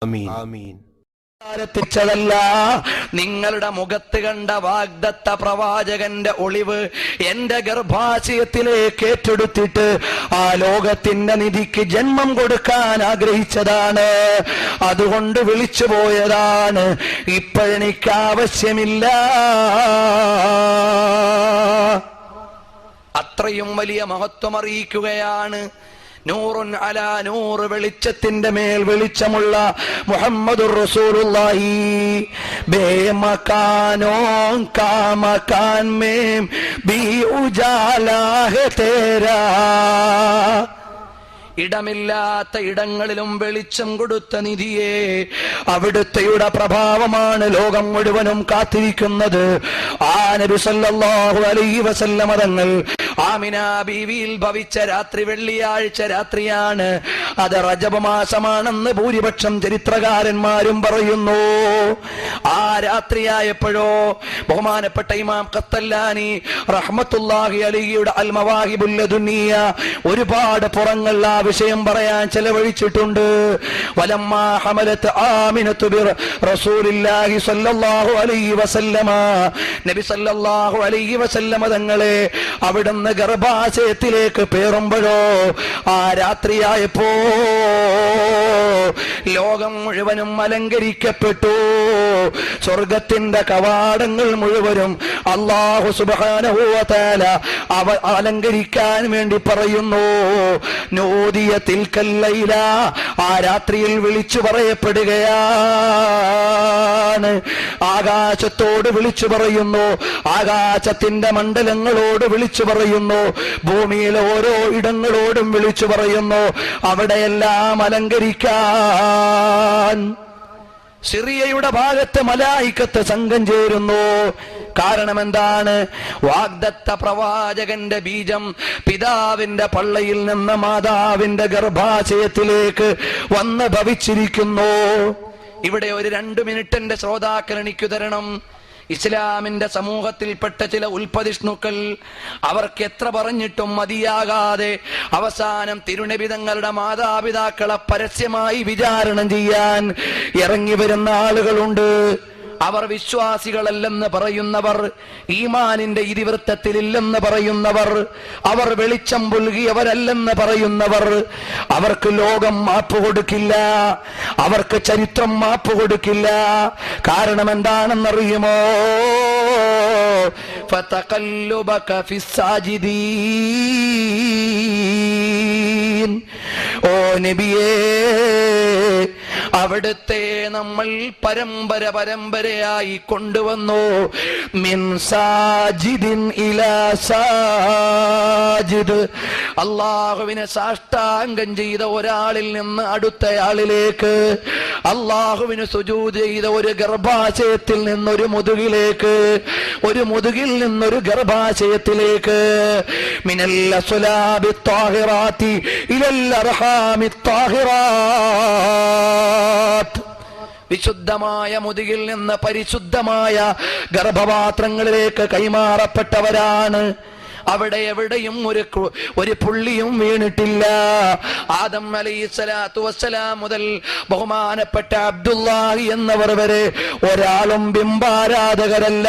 ആമീൻ. ല്ല നിങ്ങളുടെ മുഖത്ത് കണ്ട വാഗ്ദത്ത പ്രവാചകന്റെ ഒളിവ് എന്റെ ഗർഭാശയത്തിലേക്ക് ഏറ്റെടുത്തിട്ട് ആ ലോകത്തിന്റെ നിധിക്ക് ജന്മം കൊടുക്കാൻ ആഗ്രഹിച്ചതാണ്. അതുകൊണ്ട് വിളിച്ചു പോയതാണ്. ഇപ്പോഴെനിക്ക് ആവശ്യമില്ല. അത്രയും വലിയ മഹത്വം അറിയിക്കുകയാണ്. നൂറുൻ അലാ നൂർ, വെളിച്ചത്തിന്റെ മേൽ വെളിച്ചമുള്ള മുഹമ്മദുർ റസൂലുള്ളാഹി. ബേമകാനോ കാമകാൻ മേം ബി ഉജാലാ ഹെ തേരാ. ഇടമില്ലാത്ത ഇടങ്ങളിലും വെളിച്ചം കൊടുത്ത നിധിയെ, അവിടുത്തെയുടെ പ്രഭാവമാണ് ലോകം മുഴുവനും കാത്തിരിക്കുന്നത്. ആ നബി സല്ലല്ലാഹു അലൈഹി വസല്ലമ തങ്ങൾ ആമിന ബീവിയിൽ ഭവിച്ച രാത്രി വെള്ളിയാഴ്ച രാത്രിയാണ്. അത് റജബ് മാസമാണെന്ന് ഭൂരിപക്ഷം ചരിത്രകാരന്മാരും പറയുന്നു. ആ രാത്രിയായപ്പോഴോ ബഹുമാനപ്പെട്ട ഇമാം ഖത്തല്ലാനി റഹ്മത്തുള്ളാഹി അലൈഹിയുടെ അൽ മവാഹിബുൽ ലദുനിയ ഒരുപാട് പുറങ്ങൾ ആ വിഷയം പറയാൻ ചെലവഴിച്ചിട്ടുണ്ട്. വലമ്മാ ഹമലത്ത് ആമിനത്തു ബി റസൂലില്ലാഹി സ്വല്ലല്ലാഹു അലൈഹി വസല്ലമ, നബി സല്ലല്ലാഹു അലൈഹി വസല്ലമ തങ്ങളെ അവിടുന്ന് ഗർഭാശയത്തിലേക്ക് പേറുമ്പോഴോ ആ രാത്രിയായപ്പോ ലോകം മുഴുവനും അലങ്കരിക്കപ്പെട്ടു. സ്വർഗത്തിന്റെ കവാടങ്ങൾ മുഴുവനും അല്ലാഹു സുബ്ഹാനഹു വ തആല അലങ്കരിക്കാൻ വേണ്ടി പറയുന്നു. നൂദിയ തിൽക്കൽ ലൈല, ആ രാത്രിയിൽ വിളിച്ചു പറയപ്പെടുകയാണ്. ആകാശത്തോട് വിളിച്ചു പറയുന്നു, ആകാശത്തിന്റെ മണ്ഡലങ്ങളോട് വിളിച്ചു പറയുന്നു, ഭൂമിയിലെ ഓരോ ഇടങ്ങളോടും വിളിച്ചു പറയുന്നു, അവിടെയെല്ലാം അലങ്കരിക്കാൻ. സിറിയയുടെ ഭാഗത്ത് മലായിക്കത്ത് സംഘം ചേരുന്നു. കാരണം എന്താണ്? വാഗ്ദത്ത പ്രവാചകന്റെ ബീജം പിതാവിന്റെ പള്ളയിൽ നിന്ന് മാതാവിന്റെ ഗർഭാശയത്തിലേക്ക് വന്ന് ഭവിച്ചിരിക്കുന്നു. ഇവിടെ ഒരു 2 മിനിറ്റ് എന്റെ ശ്രോതാക്കൾ എനിക്ക് തരണം. ഇസ്ലാമിന്റെ സമൂഹത്തിൽപ്പെട്ട ചില ഉൽപ്പതിഷ്ണുക്കൾ, അവർക്ക് എത്ര പറഞ്ഞിട്ടും മതിയാകാതെ അവസാനം തിരുനബി തങ്ങളുടെ മാതാപിതാക്കളെ പരസ്യമായി വിചാരണ ചെയ്യാൻ ഇറങ്ങി വരുന്ന ആളുകളുണ്ട്. അവർ വിശ്വാസികളല്ലെന്ന് പറയുന്നവർ, ഈമാനിന്റെ ഇതിവൃത്തത്തിലില്ലെന്ന് പറയുന്നവർ, അവർ വെളിച്ചം പുൽകിയവരല്ലെന്ന് പറയുന്നവർ, അവർക്ക് ലോകം മാപ്പ് കൊടുക്കില്ല, അവർക്ക് ചരിത്രം മാപ്പ് കൊടുക്കില്ല. കാരണം എന്താണെന്നറിയുമോ? ഫതഖല്ലുബക ഫിസ്സാജിദീൻ. ഓ നബിയേ, അവിടുത്തെ നമ്മൾ പരമ്പരയായി കൊണ്ടുവന്നു. മിൻ സാജിദിൻ ഇലാ സാജിദ്, അല്ലാഹുവിനെ സാഷ്ടാംഗം ചെയ്ത ഒരാളിൽ നിന്ന് അടുത്തയാളിലേക്ക്, അല്ലാഹുവിന് സുജൂദ് ചെയ്ത ഒരു ഗർഭാശയത്തിൽ നിന്നൊരു മുതുകിലേക്ക്, ഒരു മുതുകിൽ നിന്നൊരു ഗർഭാശയത്തിലേക്ക്, മിനൽ അസ്ലാബി ത്വാഹിറാത്തി ഇലൽ അർഹാമി ത്വാഹിറാത്ത്, വിശുദ്ധമായ മുതുകിൽ നിന്ന് പരിശുദ്ധമായ ഗർഭപാത്രങ്ങളിലേക്ക് കൈമാറപ്പെട്ടവരാണ്. അവിടെ എവിടെയും ഒരു പുള്ളിയും വീണിട്ടില്ല. ആദം അലൈഹിസ്സലാത്തു വസ്സലാം മുതൽ ബഹുമാനപ്പെട്ട അബ്ദുല്ലാഹി എന്നവർ വരെ ഒരാളും ബിംബാരാധകരല്ല.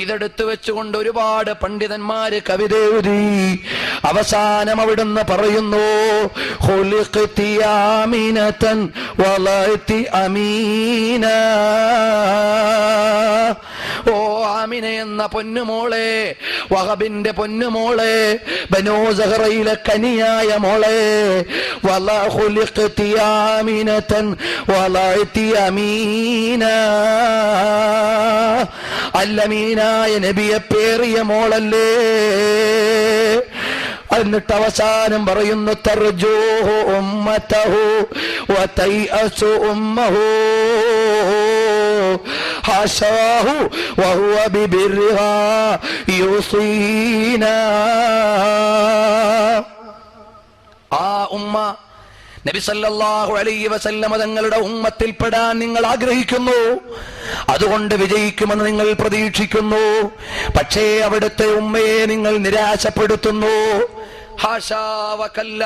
ഇതെടുത്തു വെച്ചുകൊണ്ട് ഒരുപാട് പണ്ഡിതന്മാര് കവിത എഴുതി. അവസാനം അവിടുന്ന് പറയുന്നു, ഖുലിഖ്തി ആമിനതൻ വളഅതി അമീന. ഓ ആമിന എന്ന പൊന്നുമോളെ, വഹബിന്റെ പൊന്നുമോളെ, ബനൂ സഹറയിലെ കനിയായ മോളെ, ഖുലിഖ്തി ആമിനതൻ വളഅതി അമീന. അല്ലമീനായ നബിയെ പേറിയ മോളല്ലേ. എന്നിട്ട് അവസാനം പറയുന്നു, തർജൂഹു ഉമ്മതഹു വതൈഅസു ഉമ്മഹു ഹാശാഹു വഹുവ ബിബിർഹാ യുസീനാ. ആ ഉമ്മ നബി സല്ലല്ലാഹു അലൈഹി വസല്ലമ തങ്ങളുടെ ഉമ്മത്തിൽപ്പെടാൻ നിങ്ങൾ ആഗ്രഹിക്കുന്നു, അതുകൊണ്ട് വിജയിക്കുമെന്ന് നിങ്ങൾ പ്രതീക്ഷിക്കുന്നു. പക്ഷേ അവിടുത്തെ ഉമ്മയെ നിങ്ങൾ നിരാശപ്പെടുത്തുന്നു. ഹാശാ വകല്ല,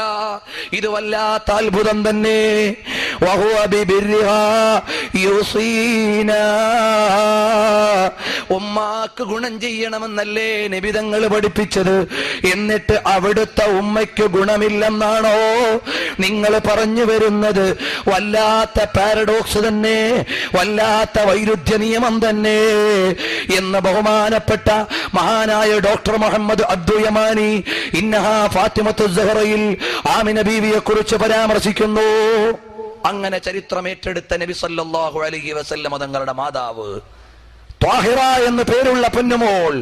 ഇത് വല്ലാത്ത അത്ഭുതം തന്നെ. വഹുവ ബിബിർഹാ യുസീനാ. ഉമ്മാക്ക് ഗുണം ചെയ്യണമെന്നല്ലേ നബി തങ്ങൾ പഠിപ്പിച്ചത്. എന്നിട്ട് അവിടുത്തെ ഉമ്മയ്ക്ക് ഗുണമില്ലെന്നാണോ നിങ്ങൾ പറഞ്ഞു വരുന്നത്? വല്ലാത്ത പാരഡോക്സ് തന്നെ, വല്ലാത്ത വൈരുദ്ധ്യ നിയമം തന്നെ എന്ന് ബഹുമാനപ്പെട്ട മഹാനായ ഡോക്ടർ മുഹമ്മദ് അബ്ദുൽ യമാനി ഇന്നഹാ ഫാത്തിമത്തു സഹറയിൽ ആമിന ബീവിയെ കുറിച്ച് പരാമർശിക്കുന്നു. അങ്ങനെ ചരിത്രം ഏറ്റെടുത്ത നബി സല്ലല്ലാഹു അലൈഹി വസല്ലം തങ്ങളുടെ മാതാവ് ത്വാഹിറ എന്ന് പേരുള്ള പൊന്നുമോൾ,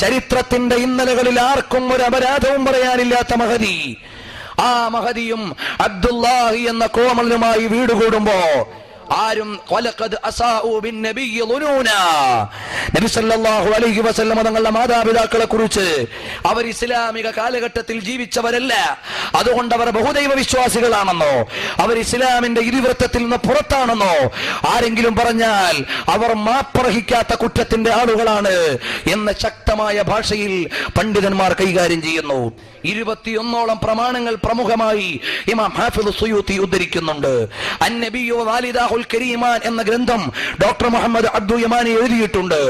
ചരിത്രത്തിന്റെ ഇന്നലകളിൽ ആർക്കും ഒരു അപരാധവും പറയാനില്ലാത്ത മഹദി, ആ മഹദിയും അബ്ദുല്ലാഹി എന്ന കോമളിനുമായി വീട് കൂടുമ്പോ ആരും നബി സല്ലല്ലാഹു അലൈഹി വസല്ലം തങ്ങളുടെ മാതാപിതാക്കളെ കുറിച്ച് അവർ ഇസ്ലാമിക കാലഘട്ടത്തിൽ ജീവിച്ചവരല്ല, അതുകൊണ്ട് അവർ ബഹുദൈവ വിശ്വാസികളാണെന്നോ അവർ ഇസ്ലാമിന്റെ ഇരുവൃത്തത്തിൽ നിന്ന് പുറത്താണെന്നോ ആരെങ്കിലും പറഞ്ഞാൽ അവർ മാപ്പർഹിക്കാത്ത കുറ്റത്തിന്റെ ആളുകളാണ് എന്ന ശക്തമായ ഭാഷയിൽ പണ്ഡിതന്മാർ കൈകാര്യം ചെയ്യുന്നു. 21ഓളം പ്രമാണങ്ങൾ പ്രമുഖമായി ഇമാം ഹാഫിദ് സുയൂത്തി ഉദ്ധരിക്കുന്നുണ്ട്. അന്നബിയു വാലിദാഹുൽ കരീമാൻ എന്ന ഗ്രന്ഥം ഡോക്ടർ മുഹമ്മദ് അബ്ദുൽ യമാനി എഴുതിയിട്ടുണ്ട്.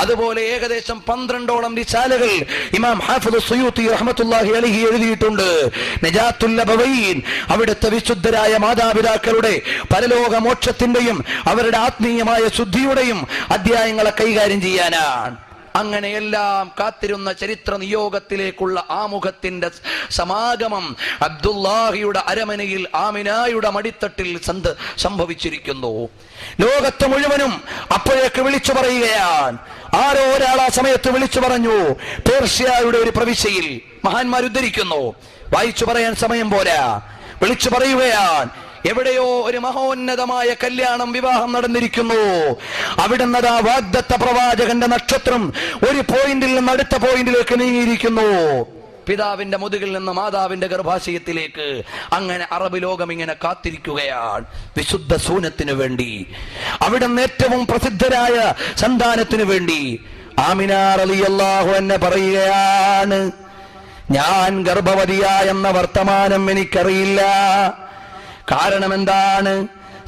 അതുപോലെ ഏകദേശം 12ഓളം റിസാലകൾ ഇമാം ഹാഫിദ് സുയൂത്തി റഹ്മത്തുള്ളാഹി അലൈഹി എഴുതിയിട്ടുണ്ട്. നജാത്തുൽ ലബവൈൻ, അവിടുത്തെ വിശുദ്ധരായ മാതാപിതാക്കളുടെ പരലോക മോക്ഷത്തിന്റെയും അവരുടെ ആത്മീയമായ ശുദ്ധിയുടെയും അധ്യായങ്ങളെ കൈകാര്യം ചെയ്യാനാണ്. അങ്ങനെയെല്ലാം കാത്തിരുന്ന ചരിത്ര നിയോഗത്തിലേക്കുള്ള ആമുഖത്തിന്റെ സമാഗമം അബ്ദുല്ലാഹിയുടെ അരമനയിൽ ആമിനായുടെ മടിത്തട്ടിൽ സംഭവിച്ചിരിക്കുന്നു. ലോകത്ത് മുഴുവനും അപ്പോഴേക്ക് വിളിച്ചു പറയുകയാണ്. ആരോ ഒരാൾ ആ സമയത്ത് വിളിച്ചു പറഞ്ഞു. പേർഷ്യയുടെ ഒരു പ്രവിശ്യയിൽ മഹാന്മാർ ഉദ്ധരിക്കുന്നു, വായിച്ചു പറയാൻ സമയം പോരാ, വിളിച്ചു പറയുകയാണ്. എവിടെയോ ഒരു മഹോന്നതമായ കല്യാണം, വിവാഹം നടന്നിരിക്കുന്നു. അവിടുന്ന് ആ വാഗ്ദത്ത പ്രവാചകന്റെ നക്ഷത്രം ഒരു പോയിന്റിൽ നിന്ന് അടുത്ത പോയിന്റിലേക്ക് നീങ്ങിയിരിക്കുന്നു. പിതാവിന്റെ മുതുകിൽ നിന്ന് മാതാവിന്റെ ഗർഭാശയത്തിലേക്ക്. അങ്ങനെ അറബ് ലോകം ഇങ്ങനെ കാത്തിരിക്കുകയാണ് വിശുദ്ധ സൂനത്തിനു വേണ്ടി, അവിടുന്ന് ഏറ്റവും പ്രസിദ്ധരായ സന്താനത്തിനു വേണ്ടി. ആമിന റളിയല്ലാഹു അൻഹ പറയുകയാണ്, ഞാൻ ഗർഭവതിയായെന്ന വർത്തമാനം എനിക്കറിയില്ല. കാരണം എന്താണ്?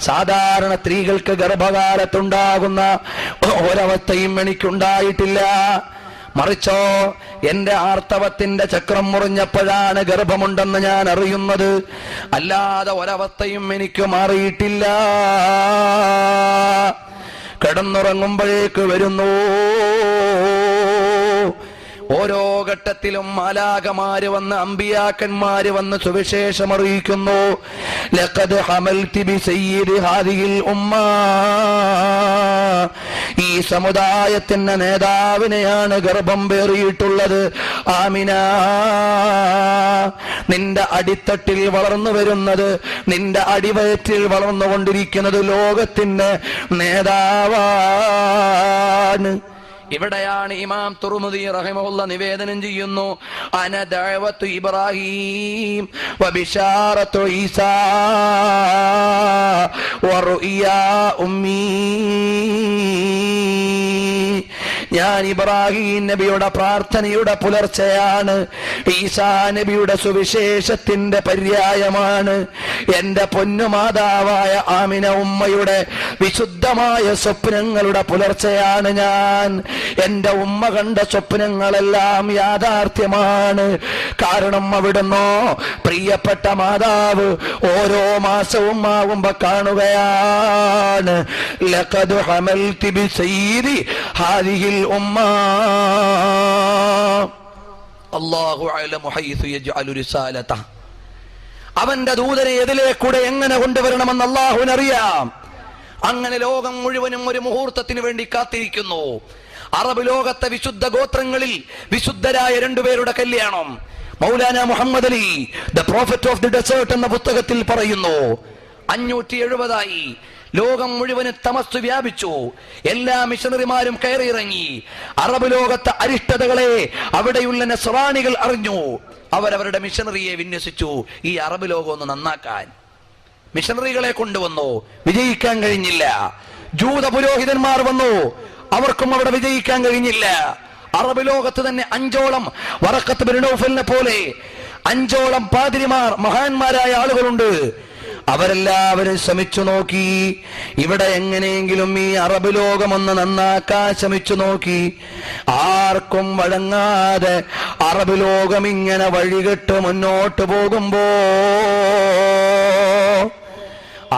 സാധാരണ സ്ത്രീകൾക്ക് ഗർഭകാലത്തുണ്ടാകുന്ന ഒരവസ്ഥയും എനിക്കുണ്ടായിട്ടില്ല. മറിച്ചോ എന്റെ ആർത്തവത്തിന്റെ ചക്രം മുറിഞ്ഞപ്പോഴാണ് ഗർഭമുണ്ടെന്ന് ഞാൻ അറിയുന്നത്. അല്ലാതെ ഒരവസ്ഥയും എനിക്ക് മാറിയിട്ടില്ല. കിടന്നുറങ്ങുമ്പോഴേക്ക് വരുന്നു. ഓരോ ഘട്ടത്തിലും മാലാഖമാര് വന്ന്, അമ്പിയാക്കന്മാര് വന്ന് സുവിശേഷം അറിയിക്കുന്നു. ലഖദ് ഹമൽതി ബിസയ്യിദി ഹാദിഹിൽ ഉമ്മ, ഈ സമുദായത്തിന്റെ നേതാവിനെയാണ് ഗർഭം പേറിയിട്ടുള്ളത്. ആമിന, നിന്റെ അടിത്തട്ടിൽ വളർന്നു വരുന്നത്, നിന്റെ അടിവയറ്റിൽ വളർന്നുകൊണ്ടിരിക്കുന്നത് ലോകത്തിന്റെ നേതാവാണ്. ഇവിടെയാണ് ഇമാം തുർമുദി റഹിമഹുള്ള നിവേദനം ചെയ്യുന്നു, അന ദഅവത്തു ഇബ്രാഹിം വബിശാറത്തു ഈസാ വറുഇയാ ഉമ്മീ. ഞാൻ ഇബ്രാഹിം നബിയുടെ പ്രാർത്ഥനയുടെ പുലർച്ചെയാണ്, ഈസാ നബിയുടെ സുവിശേഷത്തിന്റെ പര്യായമാണ്, എന്റെ പൊന്നുമാതാവായ ആമിന ഉമ്മയുടെ വിശുദ്ധമായ സ്വപ്നങ്ങളുടെ പുലർച്ചയാണ് ഞാൻ. എന്റെ ഉമ്മ കണ്ട സ്വപ്നങ്ങളെല്ലാം യാഥാർത്ഥ്യമാണ്. കാരണം അവിടുന്ന് പ്രിയപ്പെട്ട മാതാവ് ഓരോ മാസവും ആകുമ്പോ കാണുകയാണ്, ലഖദ് ഹമൽതി ബിസയ്യിദി ഹാദിഹിൽ ഉമ്മ. അല്ലാഹു അഅലമു ഹൈസു യജ്അലു റിസാലതഹ. അവന്റെ ദൂതനെ എതിലേക്കൂടെ എങ്ങനെ കൊണ്ടുവരണമെന്ന് അല്ലാഹുവിനറിയാം. അങ്ങനെ ലോകം മുഴുവനും ഒരു മുഹൂർത്തത്തിന് വേണ്ടി കാത്തിരിക്കുന്നു. അറബ് ലോകത്തെ വിശുദ്ധ ഗോത്രങ്ങളിൽ വിശുദ്ധരായ രണ്ടുപേരുടെ കല്യാണം. Maulana Muhammad Ali the prophet of the desert എന്ന പുസ്തകത്തിൽ പറയുന്നു, 570 ലോകം മുഴുവന് തമസ്സു വ്യാപിച്ചു. എല്ലാ മിഷണറിമാരും കയറിയിറങ്ങി. അറബ് ലോകത്തെ അരിഷ്ടതകളെ അവിടെയുള്ള നസ്രാണികൾ അറിഞ്ഞു. അവരവരുടെ മിഷണറിയെ വിന്യസിച്ചു ഈ അറബ് ലോകം ഒന്ന് നന്നാക്കാൻ. മിഷണറികളെ കൊണ്ടുവന്നു, വിജയിക്കാൻ കഴിഞ്ഞില്ല. ജൂത പുരോഹിതന്മാർ വന്നു, അവർക്കും അവിടെ വിജയിക്കാൻ കഴിഞ്ഞില്ല. അറബ് ലോകത്ത് തന്നെ 5ഓളം വറഖത്ത് ബിൻ നൗഫലിനെ പോലെ 5ഓളം പാതിരിമാർ, മഹാന്മാരായ ആളുകളുണ്ട്. അവരെല്ലാവരും ശ്രമിച്ചു നോക്കി. ഇവിടെ എങ്ങനെയെങ്കിലും ഈ അറബ് ലോകമൊന്ന് നന്നാക്കാൻ ശ്രമിച്ചു നോക്കി. ആർക്കും വഴങ്ങാതെ അറബ് ലോകം ഇങ്ങനെ വഴികെട്ട് മുന്നോട്ട് പോകുമ്പോ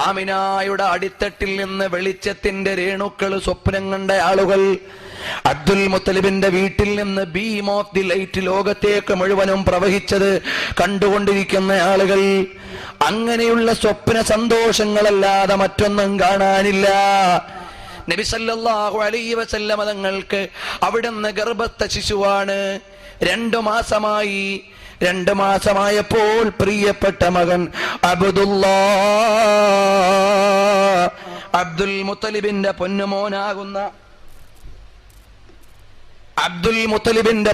ആമിനായുടെ അടിത്തട്ടിൽ നിന്ന് വെളിച്ചത്തിന്റെ രേണുക്കൾ സ്വപ്നം കണ്ട ആളുകൾ, അബ്ദുൽ മുത്തലിബിന്റെ വീട്ടിൽ നിന്ന് ബീം ഓഫ് ദി ലൈറ്റ് ലോകത്തേക്ക് മുഴുവനും പ്രവഹിച്ചത് കണ്ടുകൊണ്ടിരിക്കുന്ന ആളുകൾ, അങ്ങനെയുള്ള സ്വപ്ന സന്തോഷങ്ങളല്ലാതെ മറ്റൊന്നും കാണാനില്ല. നബി സല്ലല്ലാഹു അലൈഹി വസല്ലം തങ്ങൾക്ക് അവിടുന്ന് ഗർഭസ്ഥ ശിശുവാണ്. 2 മാസമായി. 2 മാസമായപ്പോൾ പ്രിയപ്പെട്ട മകൻ അബ്ദുൽ മുത്തലിബിന്റെ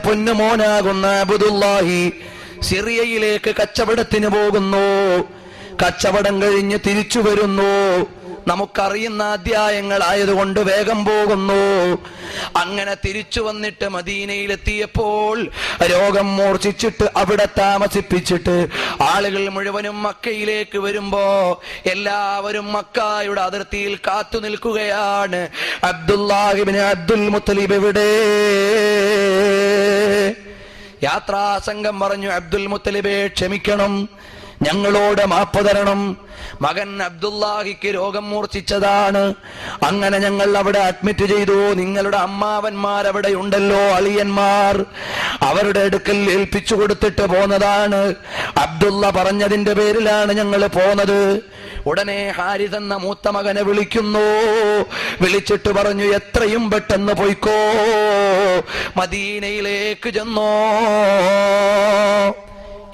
പൊന്നുമോനാകുന്ന അബ്ദുല്ലാഹി സിറിയയിലേക്ക് കച്ചവടത്തിന് പോകുന്നു. കച്ചവടം കഴിഞ്ഞ് തിരിച്ചു വരുന്നു. നമുക്കറിയുന്ന അധ്യായങ്ങളായതുകൊണ്ട് വേഗം പോകുന്നു. അങ്ങനെ തിരിച്ചു വന്നിട്ട് മദീനയിലെത്തിയപ്പോൾ രോഗം മൂർച്ഛിച്ചിട്ട് അവിടെ താമസിപ്പിച്ചിട്ട് ആളുകൾ മുഴുവനും മക്കയിലേക്ക് വരുമ്പോ എല്ലാവരും മക്കായുടെ അതിർത്തിയിൽ കാത്തു നിൽക്കുകയാണ്. അബ്ദുല്ലാഹിബ്നു അബ്ദുൽ മുത്തലിബ് എവിടെ? യാത്രാ സംഘം പറഞ്ഞു, അബ്ദുൽ മുത്തലിബെ ക്ഷമിക്കണം, ഞങ്ങളോട് മാപ്പ് തരണം. മകൻ അബ്ദുല്ലാഹിക്ക് രോഗം മൂർച്ഛിച്ചതാണ്. അങ്ങനെ ഞങ്ങൾ അവിടെ അഡ്മിറ്റ് ചെയ്തു. നിങ്ങളുടെ അമ്മാവന്മാരവിടെ ഉണ്ടല്ലോ, അളിയന്മാർ, അവരുടെ അടുക്കൽ ഏൽപ്പിച്ചു കൊടുത്തിട്ട് പോന്നതാണ്. അബ്ദുള്ള പറഞ്ഞതിന്റെ പേരിലാണ് ഞങ്ങൾ പോന്നത്. ഉടനെ ഹാരിസ് എന്ന മൂത്ത മകനെ വിളിക്കുന്നു. വിളിച്ചിട്ട് പറഞ്ഞു, എത്രയും പെട്ടെന്ന് പോയിക്കോ, മദീനയിലേക്ക് ചെന്നോ.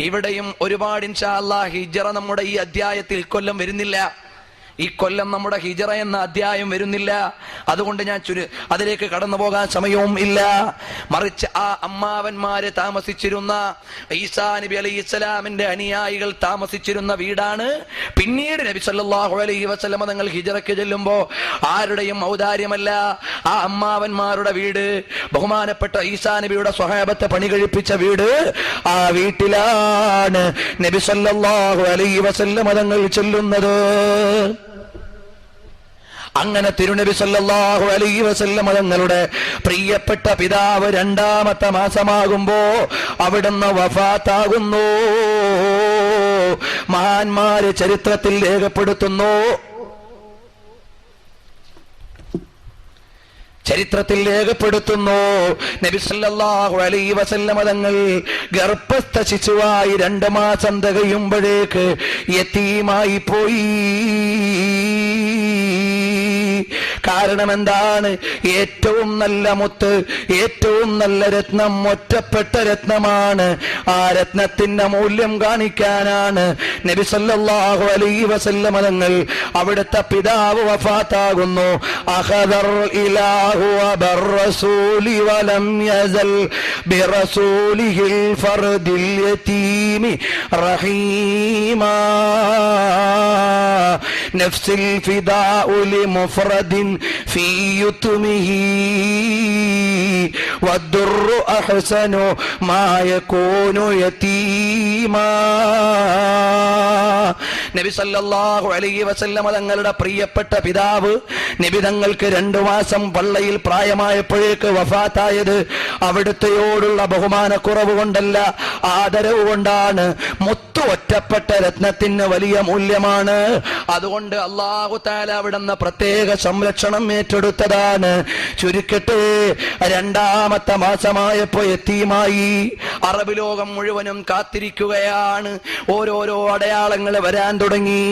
ഇവിടെയും ഒരുപാട് ഇൻഷാ അല്ലാഹ് ഹിജ്റ നമ്മുടെ ഈ അധ്യായത്തിൽ കൊല്ലം വരുന്നില്ല. ഈ കൊല്ലം നമ്മുടെ ഹിജ്റ എന്ന അധ്യായം വരുന്നില്ല. അതുകൊണ്ട് ഞാൻ അതിലേക്ക് കടന്നു പോകാൻ സമയവും ഇല്ല. മറിച്ച് ആ അമ്മാവന്മാര് താമസിച്ചിരുന്ന ഈസാ നബി അലൈഹിസ്സലാമിന്റെ അനുയായികൾ താമസിച്ചിരുന്ന വീടാണ്. പിന്നീട് നബി സല്ലല്ലാഹു അലൈഹി വസല്ലം തങ്ങൾ ഹിജ്റയ്ക്ക് ചെല്ലുമ്പോ ആരുടെയും ഔദാര്യമല്ല, ആ അമ്മാവന്മാരുടെ വീട്, ബഹുമാനപ്പെട്ട ഈസാ നബിയുടെ സ്വഹാബത്തെ പണി കഴിപ്പിച്ച വീട്, ആ വീട്ടിലാണ് നബി സല്ലല്ലാഹു അലൈഹി വസല്ലം തങ്ങൾ ചെല്ലുന്നത്. അങ്ങനെ തിരുനബി സല്ലല്ലാഹു അലൈഹി വസല്ലം തങ്ങളുടെ പ്രിയപ്പെട്ട പിതാവ് 2ാമത്തെ മാസമാകുമ്പോ അവിടുന്ന് വഫാത്താകുന്നു. മഹാന്മാര് ചരിത്രത്തിൽ രേഖപ്പെടുത്തുന്നു, നബി സല്ലല്ലാഹു അലൈഹി വസല്ലം തങ്ങൾ ഗർഭസ്ഥ ശിശുവായി 2 മാസം തികയുമ്പോഴേക്ക് യതീമായി പോയി. കാരണം എന്താണ്? ഏറ്റവും നല്ല മുത്ത്, ഏറ്റവും നല്ല രത്നം, ഒറ്റപ്പെട്ട രത്നമാണ്. ആ രത്നത്തിന്റെ മൂല്യം കാണിക്കാനാണ് നബി സല്ലല്ലാഹു അലൈഹി വസല്ലം തങ്ങൾ അവിടുത്തെ പിതാവ് വഫാത്താകുന്നു. അഖദർ ഇലാഹു ബിർറസൂലി വലം യസൽ ബിറസൂലിഹിൽ ഫർദിൽ യതീമി റഹീമാ നഫ്സിൽ ഫിദാഉ ലിമുഫ്റദിൻ ഫീ യുത്മിഹി വദ്ദുർറു അഹ്സനു മാ യകൂനു യതീമാ. നബി സല്ലല്ലാഹു അലൈഹി വസല്ലം തങ്ങളുടെ പ്രിയപ്പെട്ട പിതാവ് നബി തങ്ങൾക്ക് 2 മാസം പള്ളയിൽ പ്രായമായപ്പോഴേക്ക് വഫാത്തായത് അവിടുത്തെയോടുള്ള ബഹുമാനക്കുറവ് കൊണ്ടല്ല, ആദരവ് കൊണ്ടാണ്. മുത്തു ഒറ്റപ്പെട്ട രത്നത്തിന് വലിയ മൂല്യമാണ്. അതുകൊണ്ട് അല്ലാഹു തആല അവിടുന്ന് പ്രത്യേക സംരക്ഷണം ഏറ്റെടുത്തതാണ്. ചുരുക്കട്ടെ, 2ാമത്തെ മാസമായപ്പോ യതീമായി. അറബ് ലോകം മുഴുവനും കാത്തിരിക്കുകയാണ്. ഓരോരോ അടയാളങ്ങൾ വരാൻ തുടങ്ങി.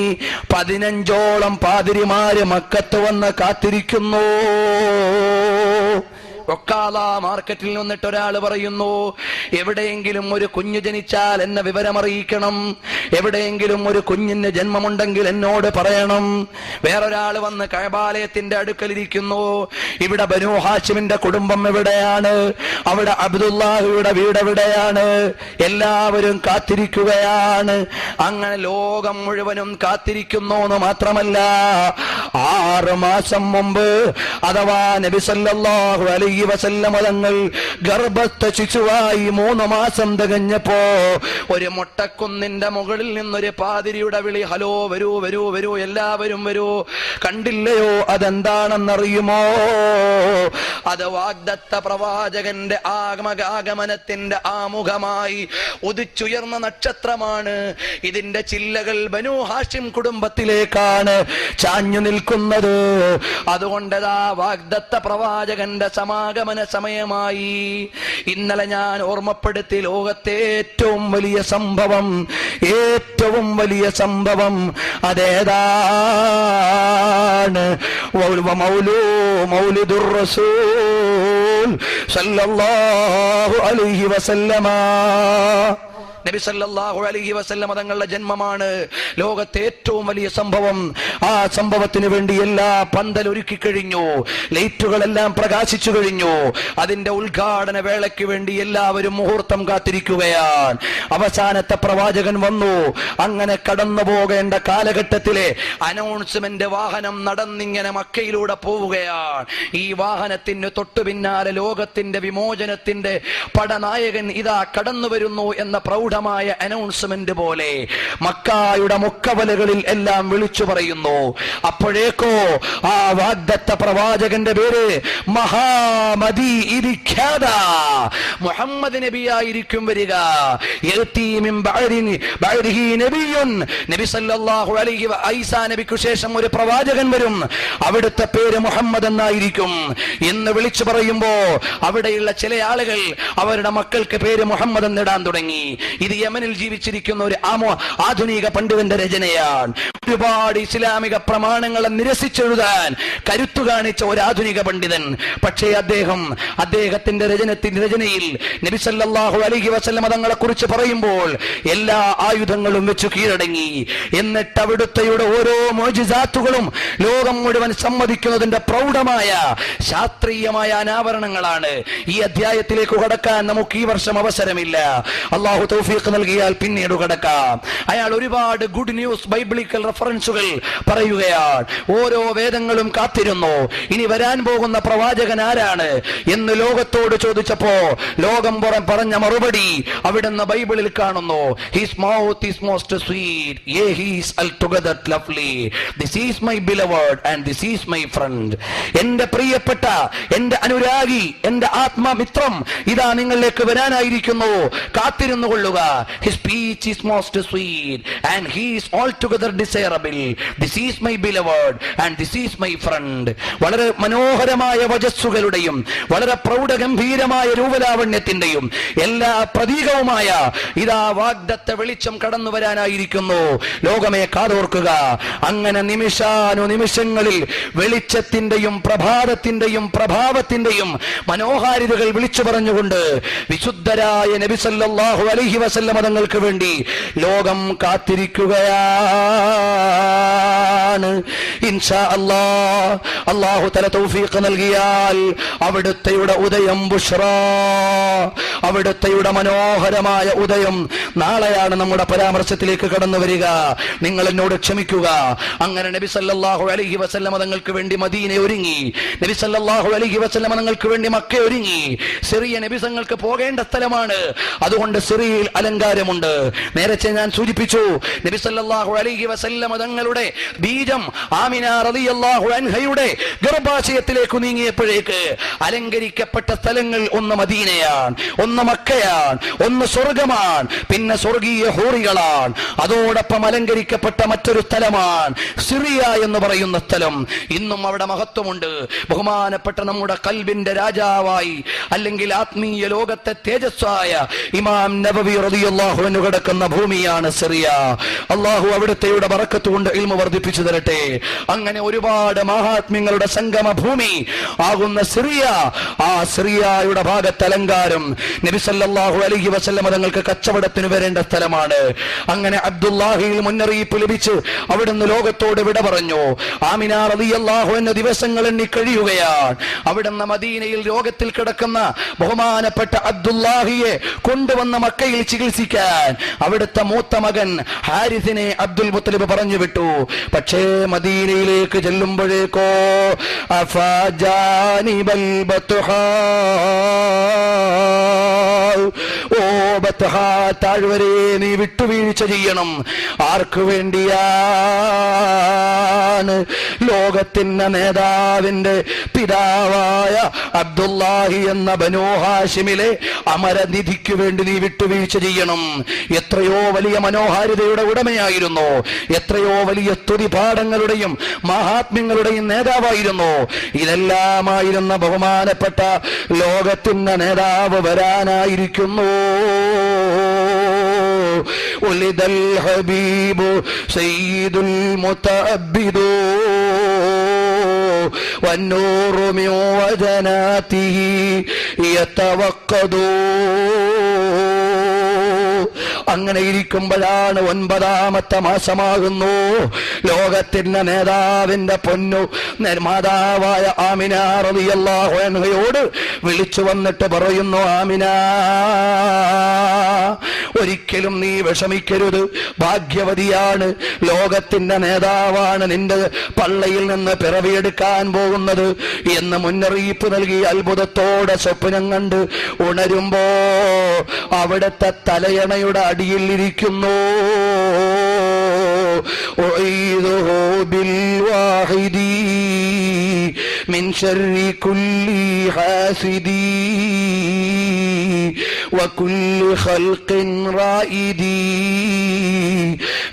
15ഓളം പാതിരിമാര് മക്കത്ത് വന്ന് കാത്തിരിക്കുന്നു. ഒക്കാല മാർക്കറ്റിൽ നിന്നിട്ട് ഒരാൾ പറയുന്നു, എവിടെയെങ്കിലും ഒരു കുഞ്ഞ് ജനിച്ചാൽ എന്നെ വിവരമറിയിക്കണം, എവിടെയെങ്കിലും ഒരു കുഞ്ഞിന് ജന്മമുണ്ടെങ്കിൽ എന്നോട് പറയണം. വേറൊരാൾ വന്ന് കഅബാലയത്തിന്റെ അടുക്കലിരിക്കുന്നു, ഇവിടെ ബനൂ ഹാഷിമിന്റെ കുടുംബം എവിടെയാണ്, അവിടെ അബ്ദുല്ലാഹിയുടെ വീട് എവിടെയാണ്. എല്ലാവരും കാത്തിരിക്കുകയാണ്. അങ്ങനെ ലോകം മുഴുവനും കാത്തിരിക്കുന്നു എന്ന് മാത്രമല്ല, 6 മാസം മുമ്പ് അഥവാ നബി സല്ലല്ലാഹു അലൈഹി വസല്ലം തങ്ങൾ ഗർഭസ്ഥ ശിശുവായി 3 മാസം തികഞ്ഞപ്പോ ഒരു മൊട്ടക്കുന്നിന്റെ മുകളിൽ നിന്നൊരു പാതിരിയുടെ വിളി, ഹലോ വരൂ വരൂ വരൂ, എല്ലാവരും വരൂ. കണ്ടില്ലയോ അതെന്താണെന്നറിയുമോ? അത് വാഗ്ദത്ത പ്രവാചകന്റെ ആഗമനത്തിന്റെ ആമുഖമായി ഉദിച്ചുയർന്ന നക്ഷത്രമാണ്. ഇതിന്റെ ചില്ലകൾ ബനൂ ഹാഷിം കുടുംബത്തിലേക്കാണ് ചാഞ്ഞു നിൽക്കുന്നത്. അതുകൊണ്ടതാ വാഗ്ദത്ത പ്രവാചകന്റെ സമാഗമന സമയമായി. ഇന്നലെ ഞാൻ ഓർമ്മപ്പെടുത്തി, ലോകത്തെ ഏറ്റവും വലിയ സംഭവം അതേതാണ്? മൗലിദുർ റസൂൽ സല്ലല്ലാഹു അലൈഹി വസല്ലമ. നബി സല്ലല്ലാഹു അലൈഹി വസല്ലം തങ്ങളുടെ ജന്മമാണ് ലോകത്തെ ഏറ്റവും വലിയ സംഭവം. ആ സംഭവത്തിന് വേണ്ടി എല്ലാ പന്തൽ ഒരുക്കി കഴിഞ്ഞു, ലൈറ്റുകളെല്ലാം പ്രകാശിച്ചു കഴിഞ്ഞു. അതിന്റെ ഉദ്ഘാടന വേളയ്ക്ക് വേണ്ടി എല്ലാവരും മുഹൂർത്തം കാത്തിരിക്കുകയാണ്. അവസാനത്തെ പ്രവാചകൻ വന്നു. അങ്ങനെ കടന്നു പോകേണ്ട കാലഘട്ടത്തിലെ അനൗൺസ്മെന്റ് വാഹനം നടന്നിങ്ങനെ മക്കയിലൂടെ പോവുകയാണ്. ഈ വാഹനത്തിന് തൊട്ടു പിന്നാലെ ലോകത്തിന്റെ വിമോചനത്തിന്റെ പടനായകൻ ഇതാ കടന്നു വരുന്നു എന്ന പ്രൗഢമായ അനൗൺസ്മെന്റ് പോലെ മക്കായുടെ മുക്കവലകളിൽ എല്ലാം വിളിച്ചു പറയുന്നു. അപ്പോഴേക്കോ ആ വാഗ്ദത്ത പ്രവാചകന്റെ പേര് മഹാമദി ഇരിഖ്യാദ മുഹമ്മദ് നബിയായിരിക്കും വരിക. നബി സല്ലല്ലാഹു അലൈഹി ഈസാ നബിക്ക് ശേഷം ഒരു പ്രവാചകൻ വരും, അവിടുത്തെ പേര് മുഹമ്മദ് എന്നായിരിക്കും എന്ന് വിളിച്ചു പറയുമ്പോ അവിടെയുള്ള ചില ആളുകൾ അവരുടെ മക്കൾക്ക് പേര് മുഹമ്മദ് എന്നിടാൻ തുടങ്ങി. ഇത് യമനിൽ ജീവിച്ചിരിക്കുന്ന ഒരു ആധുനിക പണ്ഡിതന്റെ രചനയാണ്. ഒരുപാട് ഇസ്ലാമിക പ്രമാണങ്ങളെ നിരസിച്ചെഴുതാൻ കരുത്തു കാണിച്ച ഒരു ആധുനിക പണ്ഡിതൻ. പക്ഷേ അദ്ദേഹത്തിന്റെ രചനയിൽ നബി സല്ലല്ലാഹു അലൈഹി വസല്ലം തങ്ങളെ കുറിച്ച് പറയുമ്പോൾ എല്ലാ ആയുധങ്ങളും വെച്ചു കീഴടങ്ങി. എന്നിട്ട് അവിടുത്തെയുടെ ഓരോ മോജിസാത്തുകളും ലോകം മുഴുവൻ സമ്മതിക്കുന്നതിന്റെ പ്രൗഢമായ ശാസ്ത്രീയമായ അനാവരണങ്ങളാണ്. ഈ അധ്യായത്തിലേക്ക് കടക്കാൻ നമുക്ക് ഈ വർഷം അവസരമില്ല. അല്ലാഹു തൗഫീഖ് നൽകിയാൽ പിന്നീട് കടക്കാം. അയാൾ ഒരുപാട് ഗുഡ് ന്യൂസ് ബൈബിളിക്കൽ റഫറൻസുകൾ പറയുകയാണ്. ഓരോ വേദങ്ങളും കാത്തിരുന്നു ഇനി വരാൻ പോകുന്ന പ്രവാചകൻ ആരാണ് എന്ന് ലോകത്തോട് ചോദിച്ചപ്പോ ലോകം പറഞ്ഞ മറുപടി അവിടുന്ന് ബൈബിളിൽ കാണുന്നു. His mouth is most sweet, yea, he is altogether lovely. This is my beloved and this is my friend. എന്റെ പ്രിയപ്പെട്ട, എന്റെ അനുരാഗി, എന്റെ ആത്മമിത്രം ഇതാ നിങ്ങളിലേക്ക് വരാനായിരിക്കുന്നു, കാത്തിരുന്നു കൊള്ളുക. His speech is most sweet and he is altogether desirable. This is my beloved and this is my friend. വളരെ മനോഹരമായ വചസ്സുകളുടെയും വളരെ പ്രൗഢഗംഭീരമായ രൂപലാവണ്യത്തിന്റെയും എല്ലാ പ്രതീകവുമായ ഇതാ വാഗ്ദത്ത വെളിച്ചം കടന്നു വരാനായിരിക്കുന്നു. ലോകമേ കാതോർക്കുക. അങ്ങനെ നിമിഷങ്ങളിൽ വെളിച്ചത്തിന്റെയും പ്രഭാതത്തിന്റെയും പ്രഭാവത്തിന്റെയും മനോഹാരിതകൾ വിളിച്ചു പറഞ്ഞുകൊണ്ട് വിശുദ്ധരായ നബി സല്ലല്ലാഹു അലൈഹി വസല്ലം തങ്ങൾക്ക് വേണ്ടി ലോകം കാത്തിരിക്കുകയാണ്. ഇൻഷാ അല്ലാഹ് അല്ലാഹു തആല തൗഫീഖ് നൽകിയാൽ അവിടുത്തെയുടെ ഉദയം ബുഷ്റ, അവിടുത്തെയുടെ മനോഹരമായ ഉദയം നാളെയാണ് നമ്മുടെ പരാമർശത്തിലേക്ക് കടന്നു വരിക. നിങ്ങൾ എന്നോട് ക്ഷമിക്കുക. അങ്ങനെ നബി സല്ലല്ലാഹു അലൈഹി വസല്ലമ തങ്ങൾക്ക് വേണ്ടി മദീന ഒരുങ്ങി, നബി സല്ലല്ലാഹു അലൈഹി വസല്ലമ തങ്ങൾക്ക് വേണ്ടി മക്ക ഒരുങ്ങി. സിറിയ നബി തങ്ങൾക്ക് പോകേണ്ട സ്ഥലമാണ്, അതുകൊണ്ട് സിറിയയിൽ അലങ്കാരമുണ്ട്. നേരത്തെ ഞാൻ സൂചിപ്പിച്ചു, നബി സല്ലല്ലാഹു അലൈഹി വസല്ലമ തങ്ങളുടെ ബീജം ആമിന റളിയല്ലാഹു അൻഹയുടെ ഗർഭാശയത്തിലേക്ക് നീങ്ങിയപ്പോഴേക്ക് അലങ്കരിക്കപ്പെട്ട സ്ഥലങ്ങൾ ഒന്ന് മദീനയാണ്, ഒന്ന് മക്കയാണ്, ഒന്ന് സ്വർഗമാണ്, പിന്നെ സ്വർഗീയ ഹൂറികളാണ്. അതോടൊപ്പം അലങ്കരിക്കപ്പെട്ട മറ്റൊരു സ്ഥലമാണ് സിറിയ എന്ന് പറയുന്ന സ്ഥലം. ഇന്നും അവിടെ മഹത്വമുണ്ട്. ബഹുമാനപ്പെട്ട നമ്മുടെ കൽബിന്റെ രാജാവായി അല്ലെങ്കിൽ ആത്മീയ ലോകത്തെ തേജസ്സായ ഇമാം നബവി റളിയല്ലാഹു അൻഹു കിടക്കുന്ന ഭൂമിയാണ് സിറിയ. അള്ളാഹു അവിടുത്തെയുടെ ബറക്കത്ത് കൊണ്ട് ഇൽമ വർദ്ധിപ്പിച്ചു തരട്ടെ. അങ്ങനെ ഒരുപാട് മഹാത്മ്യങ്ങളുടെ സംഗമ ഭൂമി ആകുന്ന സിറിയ, ആ സിറിയയുടെ ഭാഗത്ത് അലങ്കാരം നബി സല്ലല്ലാഹു അലൈഹി വസല്ലമ തങ്ങൾക്ക് കച്ചവടത്തിന് വരേണ്ട സ്ഥലമാണ്. അങ്ങനെ അബ്ദുല്ലാഹിയിൽ മുന്നറിയിപ്പ് ലഭിച്ച് അവിടുന്ന് ലോകത്തോട് വിട പറഞ്ഞു. ആമിന റളിയല്ലാഹു അൻഹ ദിവസങ്ങൾ എണ്ണി കഴിയുകയാണ്. അവിടുന്ന് മദീനയിൽ രോഗത്തിൽ കിടക്കുന്ന ബഹുമാനപ്പെട്ട അബ്ദുല്ലാഹിയെ കൊണ്ടുവന്ന മക്കയിൽ ചികിത്സിക്കാൻ അവിടുത്തെ മൂത്ത മകൻ ഹാരിസിനെ അബ്ദുൽ മുത്തലിബ് പറഞ്ഞു വിട്ടു. പക്ഷേ മദീനയിലേക്ക് ചെല്ലുമ്പോഴേക്കോ അഫജാനിബൽ ബത്ഹാ, ഓ ബത്ഹാ താഴ്വരെ നീ വിട്ടുവീഴ്ച ചെയ്യണം. ആർക്കു വേണ്ടിയാണ്? ലോകത്തിന്റെ നേതാവിന്റെ പിതാവായ അബ്ദുല്ലാഹി എന്ന ബനൂ ഹാഷിമിലെ അമരനിധിക്ക് വേണ്ടി നീ വിട്ടുവീഴ്ച ചെയ്യണം. എത്രയോ വലിയ മനോഹാരിതയുടെ ഉടമയായിരുന്നു, എത്രയോ വലിയ സ്തുതിപാഠങ്ങളുടെയും മഹാത്മ്യങ്ങളുടെയും നേതാവായിരുന്നു. ഇതെല്ലാമായിരുന്ന ബഹുമാനപ്പെട്ട ലോകത്തിന്റെ നേതാവ് വരാനായിരിക്കുന്നു. ഉലിദൽ ഹബീബു സയ്യിദുൽ മുതഅബ്ബിദു വന്നൂറു മിൻ വജനാതിഹി യതവഖദു. അങ്ങനെ ഇരിക്കുമ്പോഴാണ് 9ാമത്തെ മാസമാകുന്നു. ലോകത്തിന്റെ നേതാവിന്റെ പൊന്നു മാതാവായ ആമിന റളിയല്ലാഹു അൻഹയോട് വിളിച്ചു വന്നിട്ട് പറയുന്നു, ആമിന ഒരിക്കലും നീ വിഷമിക്കരുത്, ഭാഗ്യവതിയാണ്, ലോകത്തിന്റെ നേതാവാണ് നിന്റെ പള്ളയിൽ നിന്ന് പിറവിയെടുക്കാൻ പോകുന്നത് എന്ന് മുന്നറിയിപ്പ് നൽകി അത്ഭുതത്തോടെ സ്വപ്നം കണ്ട് ഉണരുമ്പോ അവിടുത്തെ തലയണയുടെ അടിയിൽ ഇരിക്കുന്നു. ഉഈദുഹു ബിൽ വാഹിദി മിൻ ശർരി കുല്ലി ഹാസിദി وكل خلق رائدي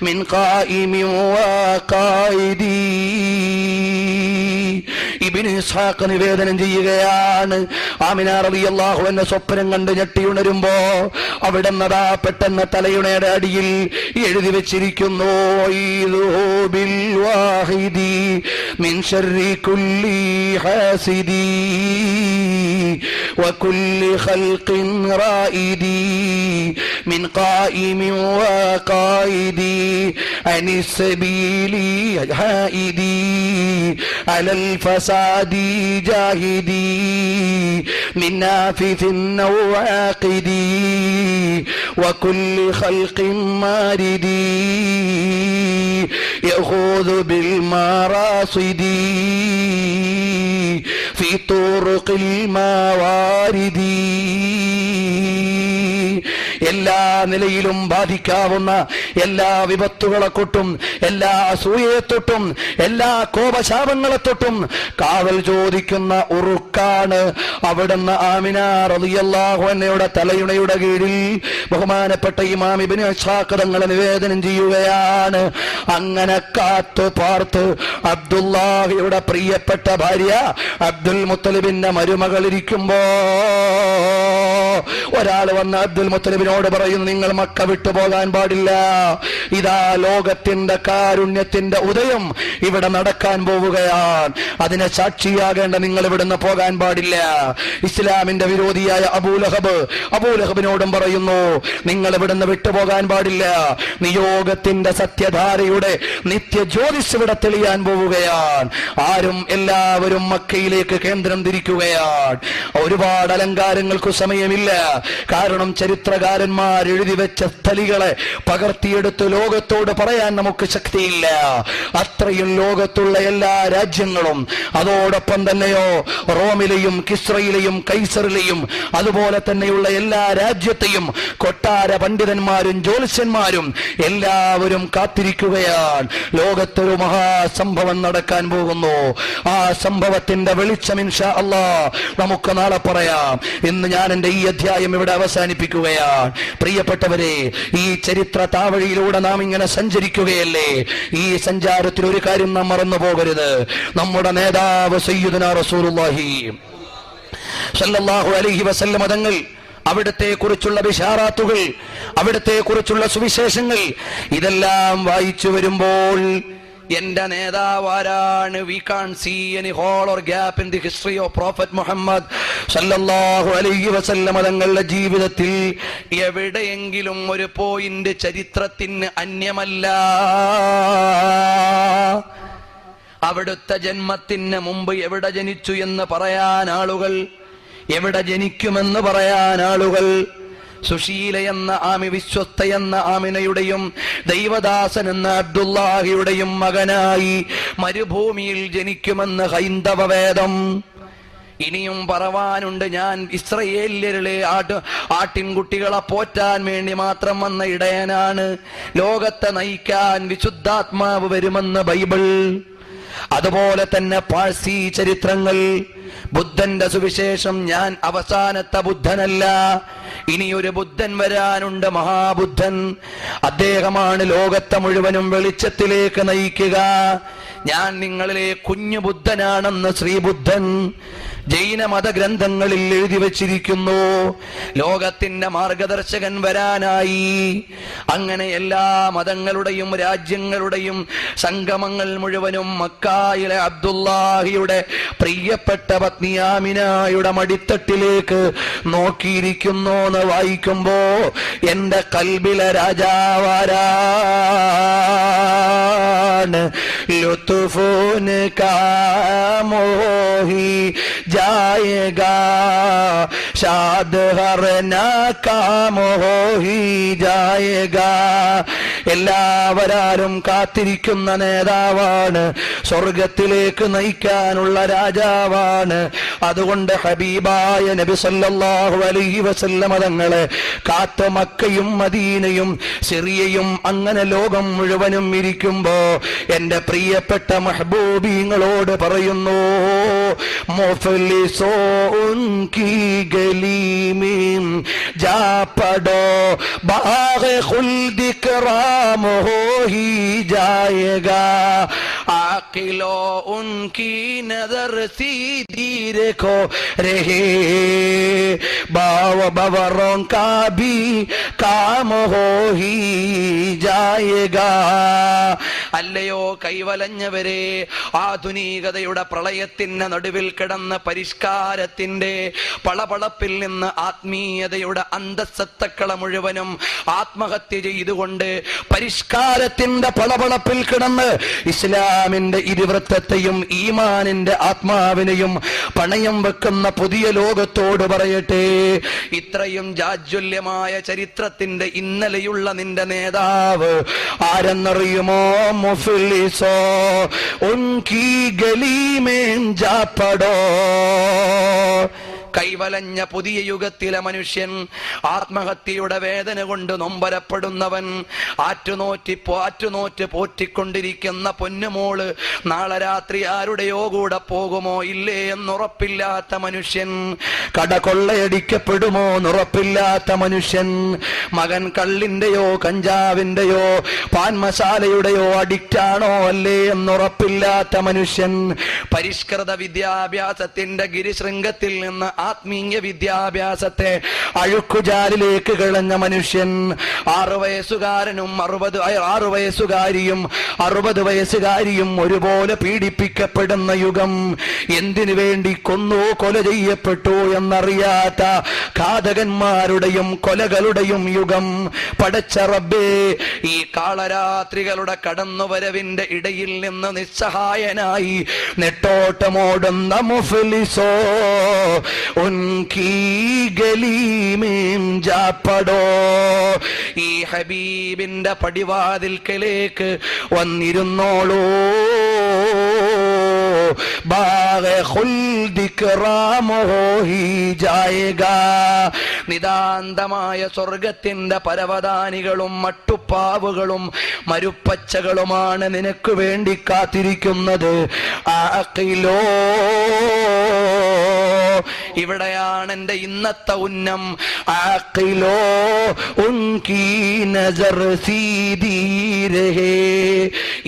من قائم وقائدي. ഇബ്നു ഇസ്ഹാഖ് നിവേദനം ചെയ്യുകയാണ്, ആമിന റളിയല്ലാഹു അൻഹ സ്വപ്നം കണ്ട് ഞെട്ടിയുണരുമ്പോ അവിടുന്ന് പെട്ടെന്ന് തലയുണയുടെ അടിയിൽ എഴുതി വെച്ചിരിക്കുന്നു, ബിൽ വാഹിദി മിൻ ശർരി കുല്ലി ഹാസിദി വകുല്ലി ഖൽഖിൻ റായിദി മിൻ ഖായിമിൻ വഖായിദി അനിസ് സബീലി ഹായിദി അലൽ ഫസാദി ജാഹിദി മിൻ നാഫിസിൻ നവാഖിദി വകുല്ലി ഖൽഖിൻ മാരിദി യഖൂദു ബിൽ മറാസിദി ഫീ തുറുഖിൽ മവാരിദി. എല്ലാ നിലയിലും ബാധിക്കാവുന്ന എല്ലാ വിപത്തുകളെ തൊട്ടും, എല്ലാ അസൂയയെ തൊട്ടും, എല്ലാ കോപശാപങ്ങളെ തൊട്ടും കാവൽ ചോദിക്കുന്ന ഉറുക്കാണ് അവിടുന്ന് ആമിന റളിയല്ലാഹു അൻഹയുടെ തലയുണയുടെ കീഴിൽ ബഹുമാനപ്പെട്ട ഇമാം ഇബ്നു ഇസ്ഹാഖ് തങ്ങൾ നിവേദനം ചെയ്യുകയാണ്. അങ്ങനെ കാത്തു പാർത്ത് അബ്ദുല്ലാഹിയുടെ പ്രിയപ്പെട്ട ഭാര്യ അബ്ദുൽ മുത്തലിബിന്റെ മരുമകൾ ഇരിക്കുമ്പോ ഒരാൾ വന്ന് അബ്ദുൽ മുത്തലിബിനോട് പറയുന്നു, നിങ്ങൾ മക്ക വിട്ടു പോകാൻ പാടില്ല, ഇതാ ലോകത്തിന്റെ കാരുണ്യത്തിന്റെ ഉദയം ഇവിടെ നടക്കാൻ പോവുകയാണ്, അതിനെ സാക്ഷിയാകേണ്ട നിങ്ങൾ ഇവിടുന്ന് പോകാൻ പാടില്ല. ഇസ്ലാമിന്റെ വിരോധിയായ അബൂലഹബിനോടും പറയുന്നു, നിങ്ങൾ ഇവിടുന്ന് വിട്ടുപോകാൻ പാടില്ല, നിയോഗത്തിന്റെ സത്യധാരയുടെ നിത്യജ്യോതിസ് ഇവിടെ തെളിയാൻ പോവുകയാണ്. എല്ലാവരും മക്കയിലേക്ക് കേന്ദ്രം തിരിക്കുകയാണ്. ഒരുപാട് അലങ്കാരങ്ങൾക്ക് സമയമില്ല, കാരണം ചരിത്രകാരന്മാർ എഴുതി വെച്ച സ്ഥലികളെ പകർത്തിയെടുത്ത് ലോകത്തോട് പറയാൻ നമുക്ക് ശക്തിയില്ല. അത്രയും ലോകത്തുള്ള എല്ലാ രാജ്യങ്ങളും, അതോടൊപ്പം തന്നെയോ റോമിലെയും കിസ്രയിലെയും കൈസറിലെയും അതുപോലെ തന്നെയുള്ള എല്ലാ രാജ്യത്തെയും കൊട്ടാര പണ്ഡിതന്മാരും ജ്യോത്സ്യന്മാരും എല്ലാവരും കാത്തിരിക്കുകയാണ്. ലോകത്തൊരു മഹാസംഭവം നടക്കാൻ പോകുന്നു. ആ സംഭവത്തിന്റെ വെളിച്ചം ഇൻഷാ അല്ലാഹ് നമുക്ക് നാളെ പറയാം. ഇന്ന് ഞാൻ എന്റെ ഈ അധ്യായം ഇവിടെ അവസാനിപ്പിക്കുകയാണ്. പ്രിയപ്പെട്ടവരെ, ഈ ചരിത്ര താവഴിയിലൂടെ നാം ഇങ്ങനെ സഞ്ചരിക്കുകയല്ലേ. ഈ സഞ്ചാരത്തിൽ ഒരു കാര്യം നാം മറന്നു പോകരുത്. നമ്മുടെ നേതാവ് സയ്യിദുനാ റസൂലുള്ളാഹി സ്വല്ലല്ലാഹു അലൈഹി വസല്ലം തങ്ങൾ, അവിടത്തെ കുറിച്ചുള്ള ബിശാറാത്തുകൾ, അവിടത്തെ കുറിച്ചുള്ള സുവിശേഷങ്ങൾ, ഇതെല്ലാം വായിച്ചു വരുമ്പോൾ എന്റെ നേതാവ് ആരാണ്? We can't see any hole or gap in the history of Prophet Muhammad sallallahu alaihi wasallam തങ്ങളുടെ ജീവിതത്തിൽ എവിടെയെങ്കിലും ഒരു പോയിന്റ് ചരിത്രത്തിന് അന്യമല്ല. അവിടുത്തെ ജന്മത്തിന് മുമ്പ് എവിടെ ജനിച്ചു എന്ന് പറയാൻ ആളുകൾ, എവിടെ ജനിക്കുമെന്ന് പറയാൻ ആളുകൾ, സുശീല എന്ന ആമി, വിശ്വസ്ത എന്ന ആമിനയുടെയും ദൈവദാസൻ എന്ന അബ്ദുല്ലാഹിയുടെയും മകനായി മരുഭൂമിയിൽ ജനിക്കുമെന്ന് ഹൈന്ദവ വേദം. ഇനിയും പറവാനുണ്ട്. ഞാൻ ഇസ്രയേല്യരിലെ ആട്ടിൻകുട്ടികളെ പോറ്റാൻ വേണ്ടി മാത്രം വന്ന ഇടയനാണ്, ലോകത്തെ നയിക്കാൻ വിശുദ്ധാത്മാവ് വരുമെന്ന് ബൈബിൾ. അതുപോലെ തന്നെ പാഴ്സി ചരിത്രങ്ങൾ, ബുദ്ധന്റെ സുവിശേഷം, ഞാൻ അവസാനത്തെ ബുദ്ധനല്ല, ഇനിയൊരു ബുദ്ധൻ വരാനുണ്ട്, മഹാബുദ്ധൻ. അദ്ദേഹമാണ് ലോകത്തെ മുഴുവനും വെളിച്ചത്തിലേക്ക് നയിക്കുക. ഞാൻ നിങ്ങളിലെ കുഞ്ഞു ബുദ്ധനാണെന്ന് ശ്രീബുദ്ധൻ ജൈന മതഗ്രന്ഥങ്ങളിൽ എഴുതി വച്ചിരിക്കുന്നു. ലോകത്തിന്റെ മാർഗദർശകൻ വരാനായി. അങ്ങനെ എല്ലാ മതങ്ങളുടെയും രാജ്യങ്ങളുടെയും സംഗമങ്ങൾ മുഴുവനും മക്കായിലെ അബ്ദുല്ലാഹിയുടെ പ്രിയപ്പെട്ട പത്നി ആമിനയുടെ മടിത്തട്ടിലേക്ക് നോക്കിയിരിക്കുന്നു എന്ന് വായിക്കുമ്പോ എന്റെ കൽബിലെ രാജാവാരാണ്? ലുത്ഫുൻ കാമോഹി जाएगा शाद हरना काम हो ही जाएगा. എല്ലാവരും കാത്തിരിക്കുന്ന നേതാവാണ്, സ്വർഗത്തിലേക്ക് നയിക്കാനുള്ള രാജാവാണ്. അതുകൊണ്ട് ഹബീബായ നബി സല്ലല്ലാഹു അലൈഹി വസല്ലം തങ്ങളെ കാത്ത മക്കയും മദീനയും സിറിയയും അങ്ങനെ ലോകം മുഴുവനും ഇരിക്കുമ്പോ എന്റെ പ്രിയപ്പെട്ട മഹബൂബിങ്ങളോട് പറയുന്നു, മുഫ്ലിസോ ഉൻകി ഗലി മീൻ ജാ പടോ ബാഗെ ഖുൽദി कराम हो ही जाएगा. आकिलो उनकी नजर सीधी देखो रहे, बाव बवरों का भी काम हो ही जाएगा. അല്ലയോ കൈവലഞ്ഞവരെ, ആധുനികതയുടെ പ്രളയത്തിന്റെ നടുവിൽ കിടന്ന് പരിഷ്കാരത്തിന്റെ പളപളപ്പിൽ നിന്ന് ആത്മീയതയുടെ അന്തസ്സത്തക്കള മുഴുവനും ആത്മഹത്യ ചെയ്തുകൊണ്ട് പരിഷ്കാരത്തിന്റെ പളപളപ്പിൽ കിടന്ന് ഇസ്ലാമിന്റെ ഇരുവൃത്തത്തെയും ഈമാനിന്റെ ആത്മാവിനെയും പണയം വെക്കുന്ന പുതിയ ലോകത്തോട് പറയട്ടെ, ഇത്രയും ജാജ്വല്യമായ ചരിത്രത്തിന്റെ ഇന്നലെയുള്ള നിന്റെ നേതാവ് ആരെന്നറിയുമോ? മുഫ്ലിസോ ഉൻകി ഗലി മേൻ ജാ പടോ. കൈവലഞ്ഞ പുതിയ യുഗത്തിലെ മനുഷ്യൻ, ആത്മഹത്യയുടെ വേദന കൊണ്ട് നൊമ്പരപ്പെടുന്നവൻ, ആറ്റുനോറ്റ് പോറ്റിക്കൊണ്ടിരിക്കുന്ന പൊന്നുമോള് നാളെ രാത്രി ആരുടെയോ കൂടെ പോകുമോ ഇല്ലേ എന്നുറപ്പില്ലാത്ത മനുഷ്യൻ, കട കൊള്ളയടിക്കപ്പെടുമോ എന്നുറപ്പില്ലാത്ത മനുഷ്യൻ, മകൻ കള്ളിന്റെയോ കഞ്ചാവിന്റെയോ പാൻമസാലയുടെയോ അഡിക്റ്റാണോ അല്ലേ എന്നുറപ്പില്ലാത്ത മനുഷ്യൻ, പരിഷ്കൃത വിദ്യാഭ്യാസത്തിന്റെ ഗിരിശൃംഗത്തിൽ നിന്ന് ആത്മീയ വിദ്യാഭ്യാസത്തെ അഴുക്കുചാലിലേക്ക് കളഞ്ഞ മനുഷ്യൻ. 6 വയസ്സുകാരനും 6 വയസ്സുകാരിയും 60 വയസ്സുകാരിയും ഒരുപോലെ പീഡിപ്പിക്കപ്പെടുന്ന യുഗം. എന്തിനു വേണ്ടി കൊന്നു, കൊല ചെയ്യപ്പെട്ടു എന്നറിയാത്ത ഘാതകന്മാരുടെയും കൊലകളുടെയും യുഗം. പടച്ച റബ്ബേ, ഈ കാളരാത്രികളുടെ കടന്നുവരവിന്റെ ഇടയിൽ നിന്ന് നിസ്സഹായനായി നെട്ടോട്ടമോടുന്ന മുഫ്ലിസോ ഉൻകി ഗലീമേം ജാപ്പടോ, ഈ ഹബീബിന്റെ പടിവാതിൽക്കലേക്ക് വന്നിരുന്നോളൂ. നിതാന്തമായ സ്വർഗത്തിന്റെ പരവതാനികളും മട്ടുപ്പാവുകളും മരുപ്പച്ചകളുമാണ് നിനക്ക് വേണ്ടി കാത്തിരിക്കുന്നത്. ആഖിലോ, ഇവിടെയാണ് എന്റെ ഇന്നത്തെ ഉന്നം. ആഖിലോ ഉൻകി നസർ സീദീ രഹേ,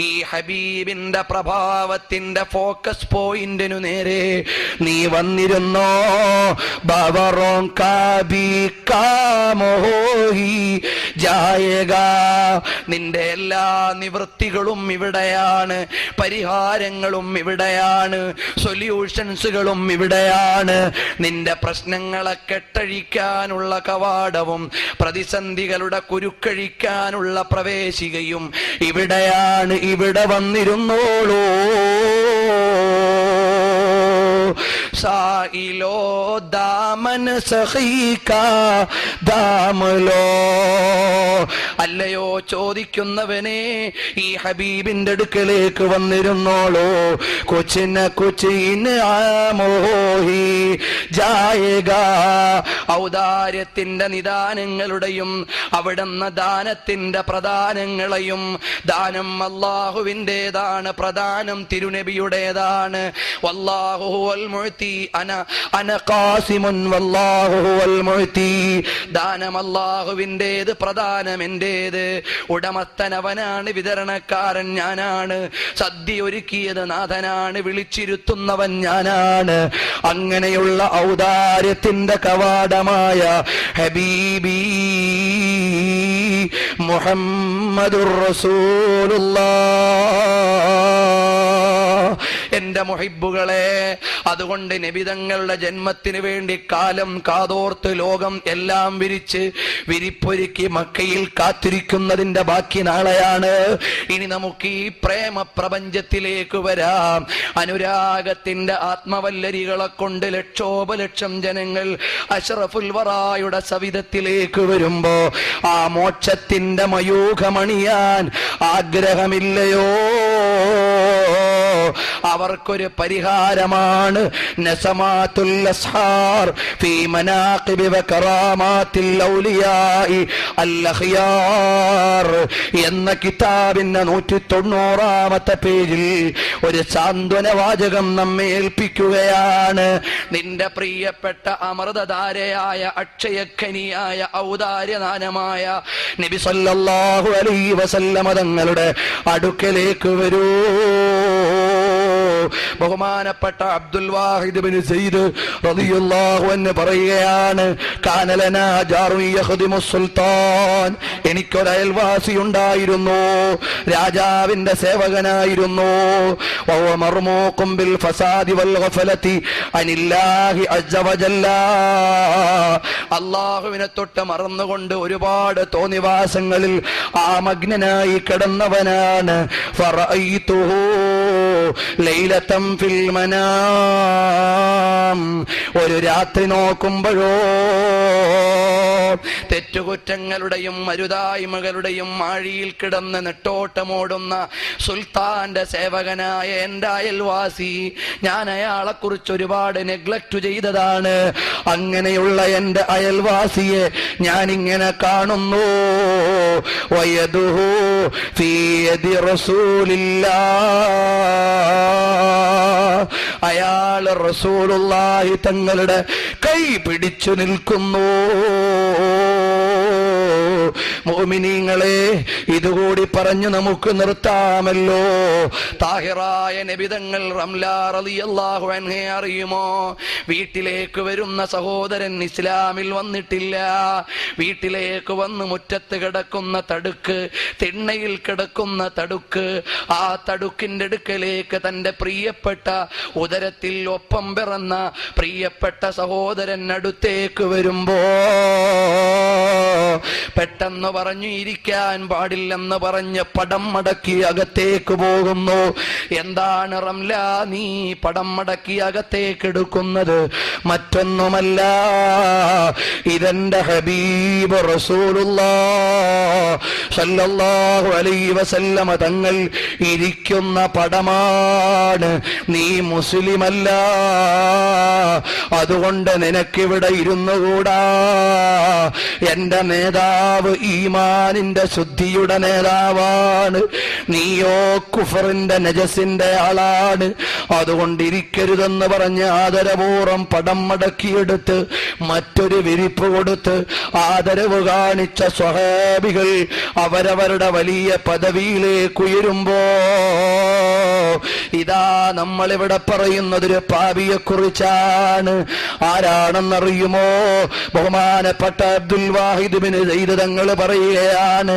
ഈ ഹബീബിന്റെ പ്രഭാവത്തിന്റെ ഫോക്കസ് പോയിന്റിനു നേരെ നീ വന്നിരുന്നോ. ബവറോം കാബി കാമോഹി ജായേഗ, നിന്റെ എല്ലാ നിവൃത്തികളും ഇവിടെയാണ്, പരിഹാരങ്ങളും ഇവിടെയാണ്, സൊല്യൂഷൻസുകളും ഇവിടെയാണ്. നിന്റെ പ്രശ്നങ്ങളെ കെട്ടഴിക്കാനുള്ള കവാടവും പ്രതിസന്ധികളുടെ കുരുക്കഴിക്കാനുള്ള പ്രവേശികയും ഇവിടെയാണ്. ഇവിടെ വന്നിരുന്നോളൂ. സായിലോ ദാമൻ സഖീക ദാമലോ, അല്ലയോ ചോദിക്കുന്നവനെ, ഈ ഹബീബിന്റെ അടുക്കലേക്ക് വന്നിരുന്നോളൂ. കുച്ചിന കുച്ചിന ആമോഹി ജായേഗ, ഔദാര്യത്തിന്റെ നിദാനങ്ങളുടെയും അവിടുന്ന് ദാനത്തിന്റെ പ്രദാനങ്ങളെയും, ദാനം അല്ലാഹുവിൻ്റെതാണ്, പ്രദാനം തിരുനബിയുടേതാണ്. വല്ലാഹു ഹുവൽ മുഅ്തി അന ഖാസിമുൻ വല്ലാഹു ഹുവൽ മുഅ്തി, ദാനം അല്ലാഹുവിൻ്റേത്, പ്രദാനം എന്റേത്. ഉടമസ്ഥനവനാണ്, വിതരണക്കാരൻ ഞാനാണ്, സദ്യ ഒരുക്കിയത് നാഥനാണ്, വിളിച്ചിരുത്തുന്നവൻ ഞാനാണ്. അങ്ങനെയുള്ള ഔദാര്യത്തിന്റെ കവാടമായ ഹബീബി മുഹമ്മദുർ റസൂലുള്ളാഹ്. എന്റെ മുഹിബ്ബുകളെ, അതുകൊണ്ട് നബിതങ്ങളുടെ ജന്മത്തിന് വേണ്ടി കാലം കാതോർത്ത് ലോകം എല്ലാം വിരിപ്പൊരുക്കി മക്കയിൽ കാത്തിരിക്കുന്നതിന്റെ ബാക്കി നാളെയാണ്. ഇനി നമുക്ക് ഈ പ്രേമ പ്രപഞ്ചത്തിലേക്ക് വരാം. അനുരാഗത്തിന്റെ ആത്മവല്ലരികളെ കൊണ്ട് ലക്ഷോപലക്ഷം ജനങ്ങൾ അഷ്റഫുൽ വറായുടെ സവിധത്തിലേക്ക് വരുമ്പോ ആ മോക്ഷത്തിന്റെ മയൂഖമണിയാൻ ആഗ്രഹമില്ലയോ? അവർക്കൊരു പരിഹാരമാണ് നസമാത്തുൽ അസ്ഹാർ ഫീ മനാഖിബി വ കറാമാത്തിൽ ഔലിയാഇ അൽ അഖ്യാർ എന്ന കിതാബിന്റെ 190-ാമത്തെ പേജിൽ ഒരു സാന്ത്വന വാചകം നമ്മെ ഏൽപ്പിക്കുകയാണ്. നിന്റെ പ്രിയപ്പെട്ട അമൃതധാരയായ അക്ഷയഖനിയായ ഔദാര്യദാനമായ നബി സല്ലല്ലാഹു അലൈഹി വസല്ലമ തങ്ങളുടെ അടുക്കലേക്ക് വരൂ. ബഹുമാനപ്പെട്ട അബ്ദുൽ വാഹിദ് ബിൻ സയ്യിദ് റളിയല്ലാഹു അൻഹു പറയുകയാണ്, കാനലനാ ജാറു യഖ്ദിമു സുൽത്താൻ, എനിക്കൊരു അയൽവാസി ഉണ്ടായിരുന്നു, രാജാവിന്റെ സേവകനായിരുന്നു. വഹുവ മർമൂഖും ബിൽ ഫസാദി വൽ ഗഫലതി അനില്ലാഹി അസ്സ വജല്ല, അല്ലാഹുവിനെ തൊട്ട് മറന്നുകൊണ്ട് ഒരുപാട് തോന്നിവാസങ്ങളിൽ ആമഗ്നനായി കിടന്നവനാണ്. ഫറഅയ്തുഹു ലൈലതൻ ഫിൽ മനാം, ഒരു രാത്രി നോക്കുമ്പോഴോ തെറ്റുകുറ്റങ്ങളുടെയും മരുതായ്മകളുടെയും ആഴിയിൽ കിടന്ന് നെട്ടോട്ടമോടുന്ന സുൽത്താന്റെ സേവകനായ എന്റെ അയൽവാസി, ഞാൻ അയാളെ കുറിച്ച് ഒരുപാട് നെഗ്ലക്ട് ചെയ്തതാണ്. അങ്ങനെയുള്ള എന്റെ അയൽവാസിയെ ഞാനിങ്ങനെ കാണുന്നു. വയദുഹു ഫീ യദി റസൂലില്ലാഹ്, അയാൾ റസൂലുള്ളാഹി തങ്ങളുടെ കൈ പിടിച്ചു നിൽക്കുന്നു. മുഅ്മിനീങ്ങളെ, ഇതുകൂടി പറഞ്ഞു നമുക്ക് നിർത്താമല്ലോ. താഹിറായ നബിതങ്ങൾ റംല റളിയല്ലാഹു അൻഹയെ അറിയുമോ? വീട്ടിലേക്ക് വരുന്ന സഹോദരൻ ഇസ്ലാമിൽ വന്നിട്ടില്ല. വീട്ടിലേക്ക് വന്ന് മുറ്റത്ത് കിടക്കുന്ന തടുക്ക്, തിണ്ണയിൽ കിടക്കുന്ന തടുക്ക്, ആ തടുക്കിന്റെ അടുക്കലേക്ക് തന്റെ പ്രിയപ്പെട്ട ഉദരത്തിൽ ഒപ്പം പിറന്ന പ്രിയപ്പെട്ട സഹോദരൻ അടുത്തേക്ക് വരുമ്പോ പെട്ടെന്ന് പറഞ്ഞു ഇരിക്കാൻ പാടില്ലെന്ന് പറഞ്ഞ് പടം മടക്കി അകത്തേക്ക് പോകുന്നു. എന്താണ് റംല നീ പടം മടക്കി അകത്തേക്ക് എടുക്കുന്നത്? മറ്റൊന്നുമല്ല, ഇതെന്റെ ഹബീബ് റസൂലുള്ളാഹി സ്വല്ലല്ലാഹു അലൈഹി വസല്ലമ തങ്ങൾ ഇരിക്കുന്ന പടമാണ്. നീ മുസ്ലിമല്ല, അതുകൊണ്ട് നിനക്കിവിടെ ഇരുന്നുകൂടാ. എന്റെ നേതാവ് ഈമാനിന്റെ ശുദ്ധിയുടെ നേതാവാണ്, നീയോ കുഫറിന്റെ നജസിന്റെ ആളാണ്, അതുകൊണ്ടിരിക്കരുതെന്ന് പറഞ്ഞ് ആദരപൂർവ്വം പടം മടക്കിയെടുത്ത് മറ്റൊരു വിരിപ്പ് കൊടുത്ത് ആദരവ് കാണിച്ച സ്വഹാബികൾ അവരവരുടെ വലിയ പദവിയിലേക്ക് ഉയരുമ്പോ ഇതാ നമ്മളിവിടെ പറയുന്നതൊരു പാപിയെ കുറിച്ചാണ്. ആരാണെന്നറിയുമോ? ബഹുമാനപ്പെട്ട അബ്ദുൽ വാഹിദ് ബിൻ സയ്യിദ് തങ്ങൾ പറയുകയാണ്,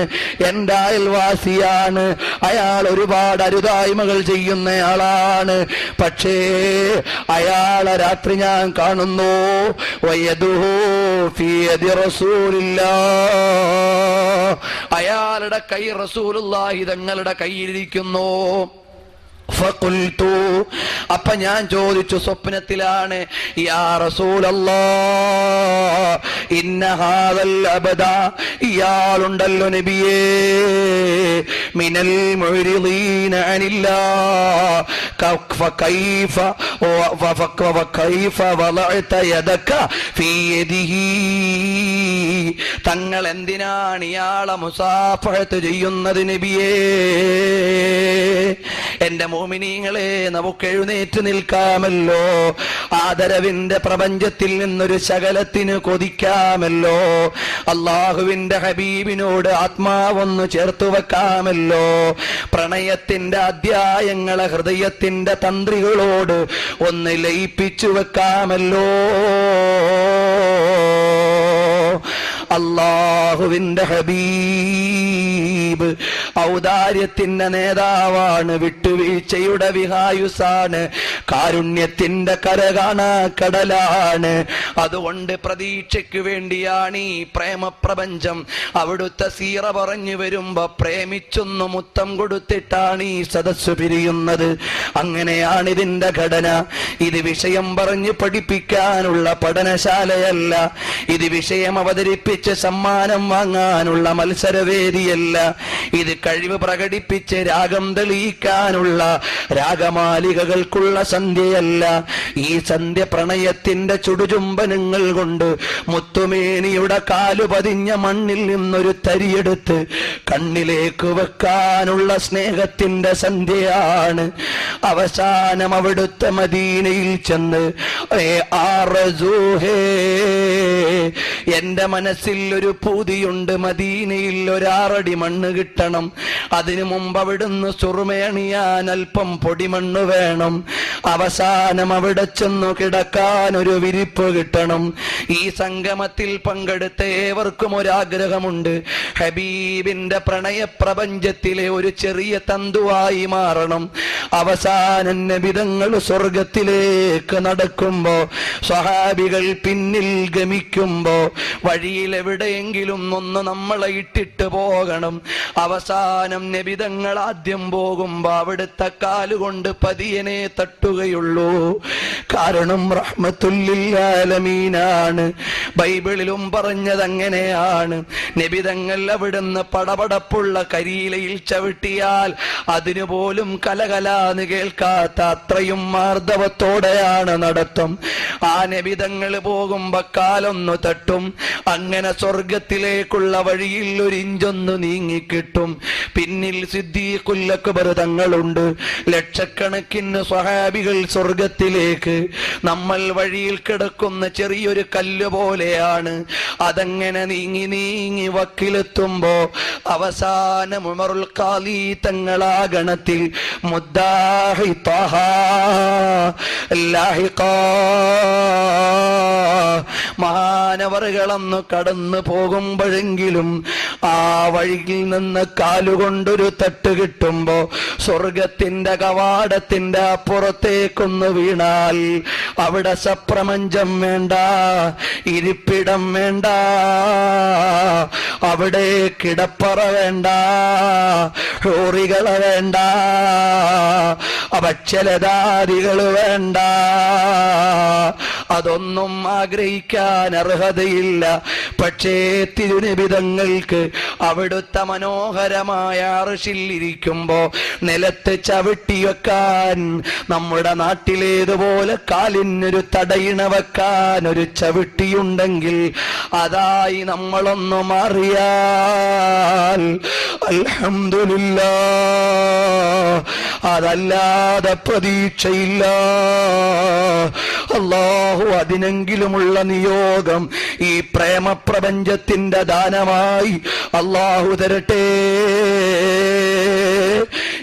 എന്റെ അയൽവാസിയാണ്, അയാൾ ഒരുപാട് അരുതായ്മകൾ ചെയ്യുന്നയാളാണ്. പക്ഷേ അയാളെ രാത്രി ഞാൻ കാണുന്നു, അയാളുടെ കൈ റസൂലുള്ളാഹി തങ്ങളുടെ കയ്യിലിരിക്കുന്നു. അപ്പൊ ഞാൻ ചോദിച്ചു, സ്വപ്നത്തിലാണ്, യാ റസൂലല്ലാഹ് ഇന്ന ഹാദൽ അബദ, ഇയാളുണ്ടല്ലോ നബിയേ, മിനൽ മുഅ്രിദീന അനില്ലാഹ് ഫകൈഫ വളഅത യദക ഫീ യദിഹി, തങ്ങൾ എന്തിനാണ് ഇയാളെ മുസാഫഹത്ത് ചെയ്യുന്നത് നബിയേ? എന്റെ മോമിനീങ്ങളെ, നമുക്ക് എഴുന്നേറ്റ് നിൽക്കാമല്ലോ, ആദരവിന്റെ പ്രപഞ്ചത്തിൽ നിന്നൊരു ശകലത്തിന് കൊതിക്കാമല്ലോ, അള്ളാഹുവിന്റെ ഹബീബിനോട് ആത്മാവൊന്ന് ചേർത്തു വെക്കാമല്ലോ, പ്രണയത്തിന്റെ അധ്യായങ്ങളെ ഹൃദയത്തിന്റെ തന്ത്രികളോട് ഒന്ന് ലയിപ്പിച്ചു വെക്കാമല്ലോ. അല്ലാഹുവിന്റെ ഹബീബ് ഔദാര്യത്തിന്റെ നേതാവാണ്, വിട്ടുവീഴ്ചയുടെ വിഹായുസാണ്, കാരുണ്യത്തിന്റെ കരകാണാ കടലാണ്. അതുകൊണ്ട് പ്രതീക്ഷയ്ക്ക് വേണ്ടിയാണ് ഈ പ്രേമപ്രപഞ്ചം. അവിടുത്തെ സീറ പറഞ്ഞു വരുമ്പോ പ്രേമിച്ചൊന്നു മുത്തം കൊടുത്തിട്ടാണ് ഈ സദസ്സ് പിരിയുന്നത്. അങ്ങനെയാണ് ഇതിന്റെ ഘടന. ഇത് വിഷയം പറഞ്ഞ് പഠിപ്പിക്കാനുള്ള പഠനശാലയല്ല, ഇത് വിഷയം അവതരിപ്പിച്ച് സമ്മാനം വാങ്ങാനുള്ള മത്സരവേദിയല്ല, ഇത് കഴിവ് പ്രകടിപ്പിച്ച് രാഗം തെളിയിക്കാനുള്ള രാഗമാലികകൾക്കുള്ള സന്ധ്യയല്ല. ഈ സന്ധ്യ പ്രണയത്തിന്റെ ചുടുചുംബനങ്ങൾ കൊണ്ട് മുത്തുമേനിയുടെ കാലു പതിഞ്ഞ മണ്ണിൽ നിന്നൊരു തരിയെടുത്ത് കണ്ണിലേക്ക് വെക്കാനുള്ള സ്നേഹത്തിന്റെ സന്ധ്യയാണ്. അവസാനം അവിടുത്തെ മദീനയിൽ ചെന്ന് എന്റെ മനസ്സിൽ ഒരു പൂതിയുണ്ട്, മദീനയിൽ ഒരാറടി മണ്ണ് കിട്ടണം. അതിനു മുമ്പ് അവിടുന്ന് സുറുമേണിയാൻ അല്പം പൊടിമണ്ണ് വേണം. അവസാനം അവിടെ ചെന്നു കിടക്കാൻ ഒരു വിരിപ്പ് കിട്ടണം. ഈ സംഗമത്തിൽ പങ്കെടുത്ത ഏവർക്കും ഒരാഗ്രഹമുണ്ട്, ഹബീബിന്റെ പ്രണയപ്രപഞ്ചത്തിലെ ഒരു ചെറിയ തന്തുവായി മാറണം. അവസാനം നബിതങ്ങൾ സ്വർഗത്തിലേക്ക് നടക്കുമ്പോ സ്വഹാബികൾ പിന്നിൽ ഗമിക്കുമ്പോ വഴിയിൽ എവിടെയെങ്കിലും ഒന്ന് നമ്മളെ ഇട്ടിട്ട് പോകണം. അവസാനം നബിതങ്ങൾ ആദ്യം പോകുമ്പോ അവിടുത്തെ കാലുകൊണ്ട് പതിയനെ തട്ടുകയുള്ളൂ. കാരണം റഹ്മത്തുല്ലിൽ ആലമീനാണ്. ബൈബിളിലും പറഞ്ഞത് അങ്ങനെയാണ്. നബിതങ്ങൾ അവിടുന്ന് പടപടപ്പുള്ള കരിയിലയിൽ ചവിട്ടിയാൽ അതിനുപോലും കലകലാ എന്ന് കേൾക്കാത്ത അത്രയും മാർദ്ദവത്തോടെയാണ് നടത്തും. ആ നബിതങ്ങൾ പോകുമ്പോ കാലൊന്നു തട്ടും. അങ്ങനെ സ്വർഗത്തിലേക്കുള്ള വഴിയിൽ ഒരു ഇഞ്ചൊന്ന് നീങ്ങിക്കിട്ടും. പിന്നിൽ സിദ്ദീഖുൽ അക്ബർ തങ്ങളുണ്ട്. ലക്ഷക്കണക്കിന് സ്വഹാബികൾ സ്വർഗത്തിലേക്ക്. നമ്മൾ വഴിയിൽ കിടക്കുന്ന ചെറിയൊരു കല്ല് പോലെയാണ്. അതങ്ങനെ നീങ്ങി നീങ്ങി വക്കിലെത്തുമ്പോ അവസാനം ഉമറുൽ ഖാലി തങ്ങളാ ഗണത്തിൽ മുദ്ദാഹി ത്വഹ ലാഹിഖാ മഹാനവറുകളൊന്നു കടന്നു പോകുമ്പോഴെങ്കിലും ആ വഴിയിൽ നിന്ന് കാലുകൊണ്ടൊരു തട്ട് കിട്ടുമ്പോ സ്വർഗത്തിന്റെ കവാടത്തിന്റെ അപ്പുറത്തേക്കൊന്ന് വീണാൽ അവിടെ സപ്രപഞ്ചം വേണ്ട, ഇരിപ്പിടം വേണ്ട, അവിടെ കിടപ്പറ വേണ്ട, ഹോറികള് വേണ്ട, ഭക്ഷ്യലതാദികള് വേണ്ട, അതൊന്നും ആഗ്രഹിക്കാൻ അർഹതയില്ല. പക്ഷേ തിരുനിബിതങ്ങൾക്ക് അവിടുത്തെ മനോഹരമായ അർശിൽ ഇരിക്കുമ്പോ നിലത്ത് ചവിട്ടി വെക്കാൻ, നമ്മുടെ നാട്ടിലേതുപോലെ കാലിനൊരു തടയിണ വെക്കാൻ ഒരു ചവിട്ടിയുണ്ടെങ്കിൽ അതായി നമ്മളൊന്നു മാറിയാൽ അൽഹംദുലില്ലാഹ്, അതല്ലാതെ പ്രതീക്ഷയില്ല. അല്ലാഹു അതിനെങ്കിലുമുള്ള നിയോഗം ഈ പ്രേമപ്രപഞ്ചത്തിന്റെ ദാനമായി അല്ലാഹു തരട്ടെ.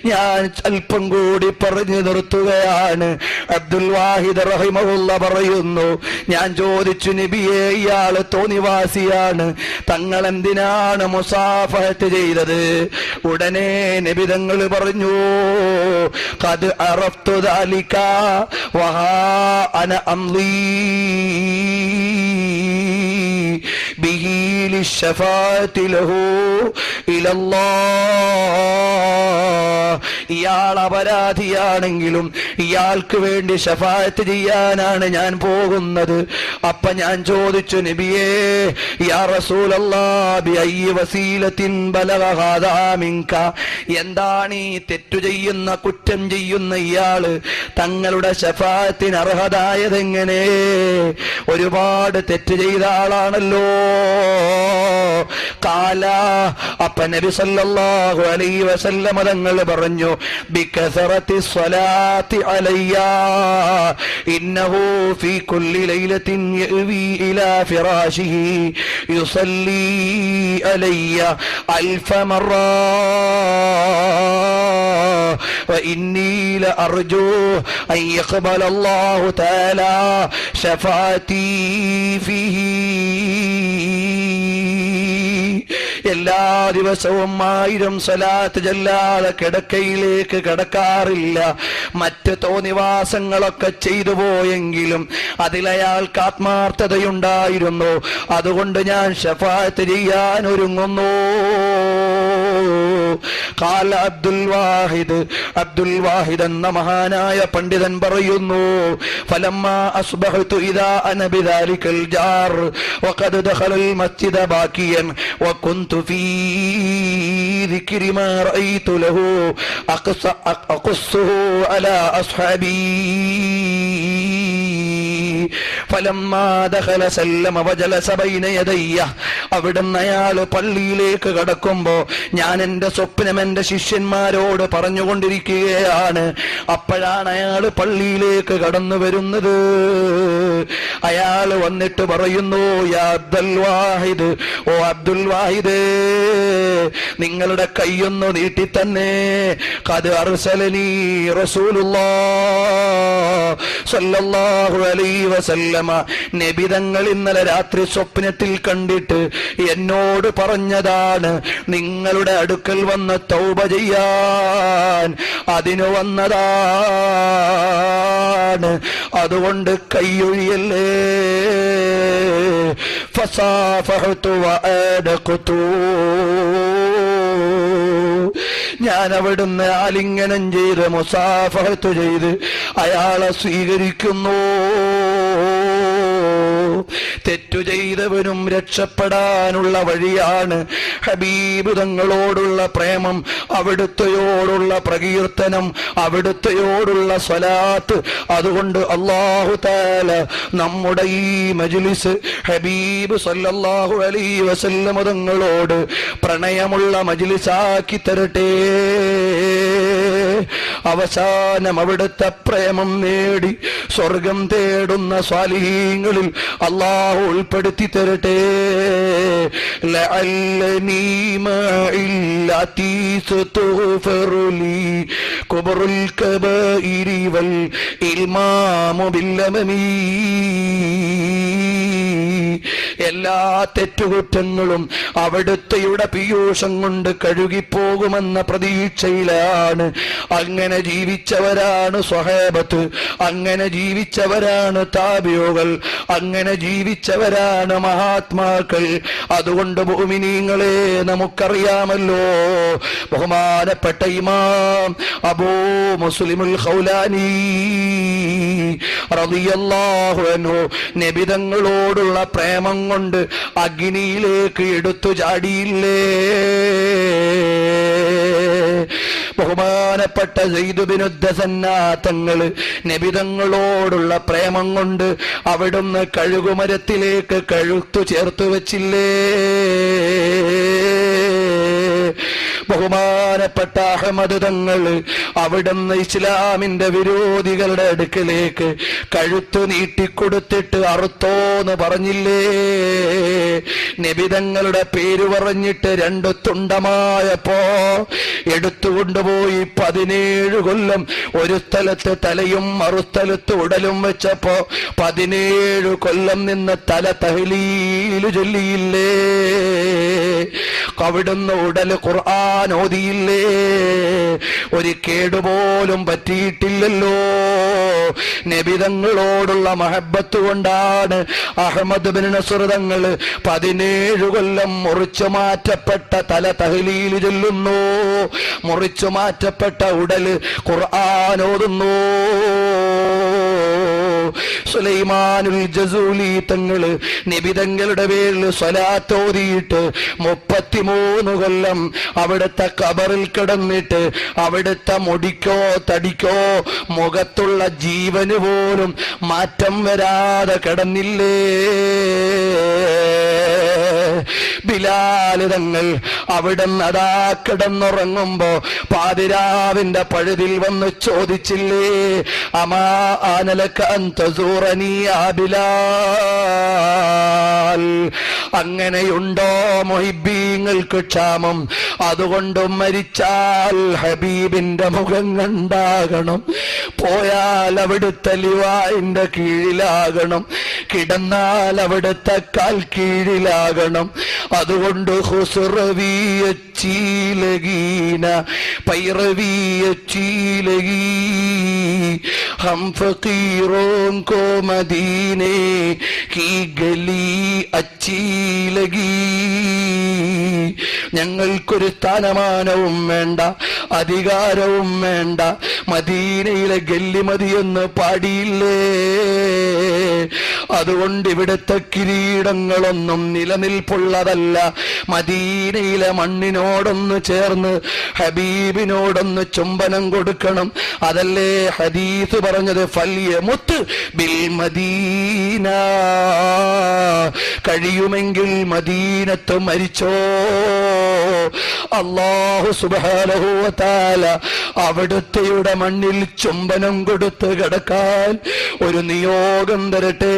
ഞാൻ അല്പം കൂടി പറഞ്ഞു നിർത്തുകയാണ്. അബ്ദുൽ വാഹിദ് റഹിമഹുള്ള പറയുന്നു, ഞാൻ ചോദിച്ചു, നബിയെ ഇയാള് തോന്നിവാസിയാണ്, തങ്ങൾ എന്തിനാണ് മുസാഫഹത്ത് ചെയ്തത്? ഉടനെ നബി തങ്ങൾ പറഞ്ഞു, ഖദ് അറഫ്തു ദാലിക വഹാ അന അംളി ബിഹി ലിശ്ശഫാഅത്തി ലഹു ഇലല്ലാഹ്. ഇയാൾ അപരാധിയാണെങ്കിലും ഇയാൾക്ക് വേണ്ടി ശഫാഅത്ത് ചെയ്യാനാണ് ഞാൻ പോകുന്നത്. അപ്പൊ ഞാൻ ചോദിച്ചു, നബിയേ യാ റസൂലല്ലാഹ് ബിഅയ്യി വസീലത്തിൻ ബലഗ ഹാദാ മിൻക, എന്താണ് ഈ തെറ്റു ചെയ്യുന്ന, കുറ്റം ചെയ്യുന്ന ഇയാള് തങ്ങളുടെ ശഫാഅത്തിന് അർഹതായതെങ്ങനെ? ഒരുപാട് തെറ്റ് ചെയ്ത ആളാണല്ലോ. കാല അപ്പ നബി സല്ലല്ലാഹു അലൈഹി വസല്ലം തങ്ങൾ പറഞ്ഞു, ബികസറത്തി സ്വലാത്തി അലയ്യ ഇന്നഹു ഫീ കുല്ലി ലൈലത്തിൻ യഅവി ഇലാ ഫിറാശിഹി യുസല്ലി അലയ്യ അൽഫ മറ وإني لأرجو أن يقبل الله تعالى شفاعتي فيه. എല്ലാ ദിവസവും 1000 സ്വലാത്ത് ചൊല്ലാതെ കിടക്കയിലേക്ക് കിടക്കാറില്ല. മറ്റ് തോന്നിവാസങ്ങളൊക്കെ ചെയ്തു പോയെങ്കിലും അതിലയാൾക്ക് ആത്മാർത്ഥതയുണ്ടായിരുന്നു. അതുകൊണ്ട് ഞാൻ ശഫാഅത്ത് ചെയ്യാൻ ഒരുങ്ങുന്നു. ഖാല അബ്ദുൽ വാഹിദ് എന്ന മഹാനായ പണ്ഡിതൻ പറയുന്നു, ഫലമ്മാ അസ്ബഹതു ഇദാ അന ബിദാലികൽ ജാർ വഖദ് ദഖലൽ മസ്ജിദ ബാക്കിയൻ വകുന്തു ഫീ ദിക്രി മാ റഅയ്തു ലഹു അഖസ്സുഹു അലാ അസ്ഹാബി. ഫലമ്മാ ദഖല സല്ലമ വജലസ ബൈന യദയ്യ. അവിടുന്ന് അയാൾ പള്ളിയിലേക്ക് കടക്കുമ്പോ ഞാൻ എന്റെ സ്വപ്നം എന്റെ ശിഷ്യന്മാരോട് പറഞ്ഞുകൊണ്ടിരിക്കുകയാണ്. അപ്പോഴാണ് അയാൾ പള്ളിയിലേക്ക് കടന്നു വരുന്നത്. അയാൾ വന്നിട്ട് പറയുന്നു, യാ അബ്ദുൽ വാഹിദ്, ഓ അബ്ദുൽ വാഹിദ്, നിങ്ങളുടെ കൈയൊന്നു നീട്ടി തന്നെ. ഖദ് അർസലനി റസൂലുള്ളാഹ് സല്ലല്ലാഹു അലൈഹി വസല്ലമ, നബി തങ്ങൾ ഇന്നലെ രാത്രി സ്വപ്നത്തിൽ കണ്ടിട്ട് എന്നോട് പറഞ്ഞതാണ്, നിങ്ങളുടെ അടുക്കൽ വന്ന് തൗബ ചെയ്യാൻ അതിനു വന്നതാണ്. അതുകൊണ്ട് കൈയൊഴിയല്ലേ. ഫസാഫഹതു വഅദഖതു, ഞാൻ അവിടുന്ന് ആലിംഗനം ചെയ്ത് മുസാഫഹത്ത് ചെയ്ത് അയാളെ സ്വീകരിക്കുന്നു. തെറ്റു ചെയ്തവനും രക്ഷപ്പെടാനുള്ള വഴിയാണ് ഹബീബ് തങ്ങളോടുള്ള പ്രേമം, അവിടുത്തെയോടുള്ള പ്രകീർത്തനം, അവിടുത്തെയോടുള്ള സ്വലാത്ത്. അതുകൊണ്ട് അല്ലാഹു തആല നമ്മുടെ ഈ മജ്ലിസ് ഹബീബ് സല്ലല്ലാഹു അലൈഹി വസല്ലം തങ്ങളോട് പ്രണയമുള്ള മജ്ലിസാക്കി തരട്ടെ. അവസാനം അവിടുത്തെ പ്രേമം നേടി സ്വർഗം തേടുന്ന സ്വാലിഹീങ്ങളിൽ അല്ലാഹു ഉൾപ്പെടുത്തി തരട്ടെ. ലഅല്ലനീ മഇല്ലതി തുഗ്ഫറുലി കുബ്റുൽ കബായിരി വൽ ഇൽമാമു ബില്ലമീ. എല്ലാ തെറ്റുകുറ്റങ്ങളും അവിടുത്തെയുടെ പീയൂഷം കൊണ്ട് കഴുകിപ്പോകുമെന്ന പ്രതീക്ഷയിലാണ്. അങ്ങനെ ജീവിച്ചവരാണ് സ്വഹാബത്ത്, അങ്ങനെ ജീവിച്ചവരാണ് താബിഊകൾ, അങ്ങനെ ജീവിച്ചവരാണ് മഹാത്മാക്കൾ. അതുകൊണ്ട് മുഅ്മിനീങ്ങളെ, നമുക്കറിയാമല്ലോ ബഹുമാനപ്പെട്ട ഇമാം അബൂ മുസ്ലിമുൽ ഖൗലാനി റളിയല്ലാഹു അൻഹു നബിതങ്ങളോടുള്ള പ്രേമം കൊണ്ട് അഗ്നിയിലേക്ക് എടുത്തു ചാടിയില്ലേ? ബഹുമാനപ്പെട്ട സയ്യിദ് ബിൻ ദസന്ന തങ്ങൾ നബിതങ്ങളോടുള്ള പ്രേമം കൊണ്ട് അവിടുന്ന് കഴുകുമരത്തിലേക്ക് കഴുത്തു ചേർത്തു വെച്ചില്ലേ? ബഹുമാനപ്പെട്ട അഹ്മദ് തങ്ങൾ അവിടുന്ന് ഇസ്ലാമിന്റെ വിരോധികളുടെ അടുക്കലേക്ക് കഴുത്തു നീട്ടിക്കൊടുത്തിട്ട് അറുത്തോന്ന് പറഞ്ഞില്ലേ? നബിതങ്ങളുടെ പേര് പറഞ്ഞിട്ട് 2 തുണ്ടമായപ്പോ എടുത്തുകൊണ്ടുപോയി 17 കൊല്ലം ഒരു സ്ഥലത്ത് തലയും മറുസ്ഥലത്ത് ഉടലും വെച്ചപ്പോ 17 കൊല്ലം നിന്ന് തല തഹ്ലീല് ചൊല്ലിയില്ലേ? അവിടുന്ന് ഉടല് ഖുർആൻ ഓതിയില്ലേ? ഒരു കേടുപോലും പറ്റിയിട്ടില്ലല്ലോ. നബിതങ്ങളോടുള്ള മഹബത്ത് കൊണ്ടാണ് അഹ്മദ് ബിൻ നസ്ർ തങ്ങൾ 17 കൊല്ലം മുറിച്ചു മാറ്റപ്പെട്ട തല തഹ്ലീൽ ചൊല്ലുന്നു, മുറിച്ചു മാറ്റപ്പെട്ട ഉടല് ഖുർആൻ ഓതുന്നു. സുലൈമാനുൽ ജസൂലി തങ്ങള് നബിതങ്ങളുടെ പേരിൽ സ്വലാത്ത് ഓതിയിട്ട് 33 കൊല്ലം അവിടുത്തെ ഖബറിൽ കിടന്നിട്ട് അവിടുത്തെ മുടിക്കോ തടിക്കോ മുഖത്തുള്ള ജീവന് പോലും മാറ്റം വരാതെ കിടന്നില്ലേ? ബിലാൽ തങ്ങൾ അവിടുന്ന് അതാ കിടന്നുറങ്ങുമ്പോ പാതിരാവിന്റെ പഴുതിൽ വന്ന് ചോദിച്ചില്ലേ? അമാ ആനലക അൻതസൂറനി യാ ബിലാൽ. അങ്ങനെയുണ്ടോ മുഹിബ്ബീങ്ങൾക്ക് ക്ഷാമം? അതുകൊണ്ട് മരിച്ചാൽ ഹബീബിന്റെ മുഖം കണ്ടാകണം, പോയാൽ അവിടുത്തെ ലിവായിന്റെ കീഴിലാകണം, കിടന്നാൽ അവിടുത്തെ കാൽ കീഴിലാകണം. അതുകൊണ്ട് ഹുസ്റവിയച്ചീലഗീന പൈറവിയച്ചീലഗീ ഹം ഫഖീറോं को മദീനെ की ഗലി അച്ചീ ലഗീ. ഞങ്ങൾക്കൊരു സ്ഥാനമാനവും വേണ്ട, അധികാരവും വേണ്ട, മദീനയിലെ ഗല്ലി മതിയെന്ന് പാടിയില്ലേ? അതുകൊണ്ട് ഇവിടുത്തെ കിരീടങ്ങളൊന്നും നിലനിൽപ്പുള്ളതല്ല. മദീനയിലെ മണ്ണിനോടൊന്ന് ചേർന്ന് ഹബീബിനോടൊന്ന് ചുംബനം കൊടുക്കണം. അതല്ലേ ഹദീസ് പറഞ്ഞത്, ഫൽയമുത്ത് ബിൽ മദീന. കഴിയുമെങ്കിൽ മദീനത്ത് മരിച്ചോ. അല്ലാഹു സുബ്ഹാനഹു വ തആല അവിടുത്തെയുടെ മണ്ണിൽ ചുംബനം കൊടുത്ത് കിടക്കാൻ ഒരു നിയോഗം തരട്ടെ.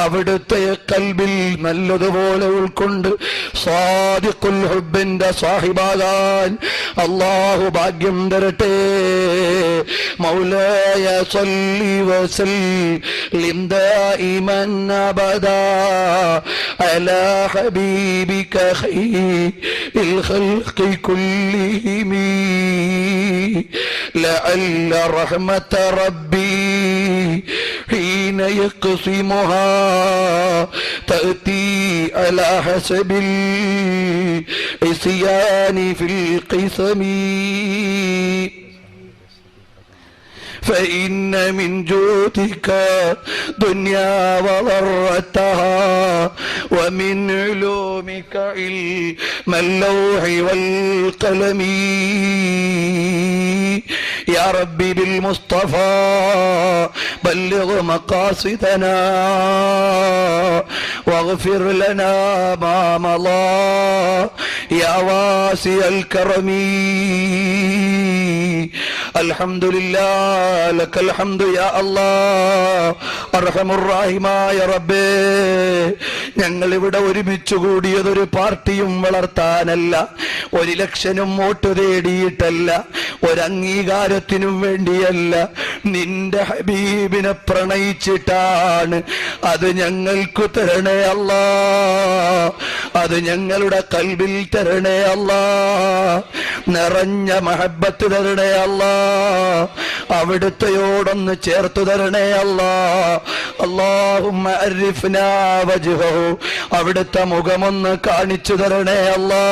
അവിടുത്തെ കൽബിൽ നല്ലതുപോലെ ഉൾക്കൊണ്ട് സാദിഖുൽ ഹുബ്ബിന്റെ സാഹിബാകാൻ അല്ലാഹു ഭാഗ്യം തരട്ടെ. മൗലായ സല്ലി വസല്ലിം ദായിമൻ അബദാ അലാ ഹബീബിക ഖൈറിൽ ഖൽഖി കുല്ലിഹിം ലഅല്ല റഹ്മത റബ്ബി ഹീന യഖ്സിമുഹാ തഅതി അലാ ഹസബിൽ ഇസ്യാനി ഫിൽ ഖിസ്മി فإن من جودك دنيا وضرتها ومن علومك علم اللوح والقلم يا ربي بالمصطفى بلغ مقاصدنا واغفر لنا ما مضى يا واسع الكرم الحمد لله لك الحمد يا الله അർഹമുർറഹീമായ റബ്ബേ, ഞങ്ങൾ ഇവിടെ ഒരുമിച്ച് കൂടിയതൊരു പാർട്ടിയും വളർത്താനല്ല, ഒരു ഇലക്ഷനും വോട്ട് തേടിയിട്ടല്ല, ഒരു അംഗീകാരത്തിനും വേണ്ടിയല്ല. നിന്റെ ഹബീബിനെ പ്രണയിച്ചിട്ടാണ്. അത് ഞങ്ങൾക്ക് തരണേ അല്ലാ, അത് ഞങ്ങളുടെ കൽബിൽ തരണേ അല്ലാ, നിറഞ്ഞ മഹബത്ത് തരണേ അല്ലാ, അവിടുത്തെയോടൊന്ന് ചേർത്തു തരണേ അല്ലാ. അല്ലാഹുമ്മ അരിഫ്നാ വജ്ഹഹു, അവിടുത്തെ മുഖമൊന്ന് കാണിച്ചു തരണേ അല്ലാ.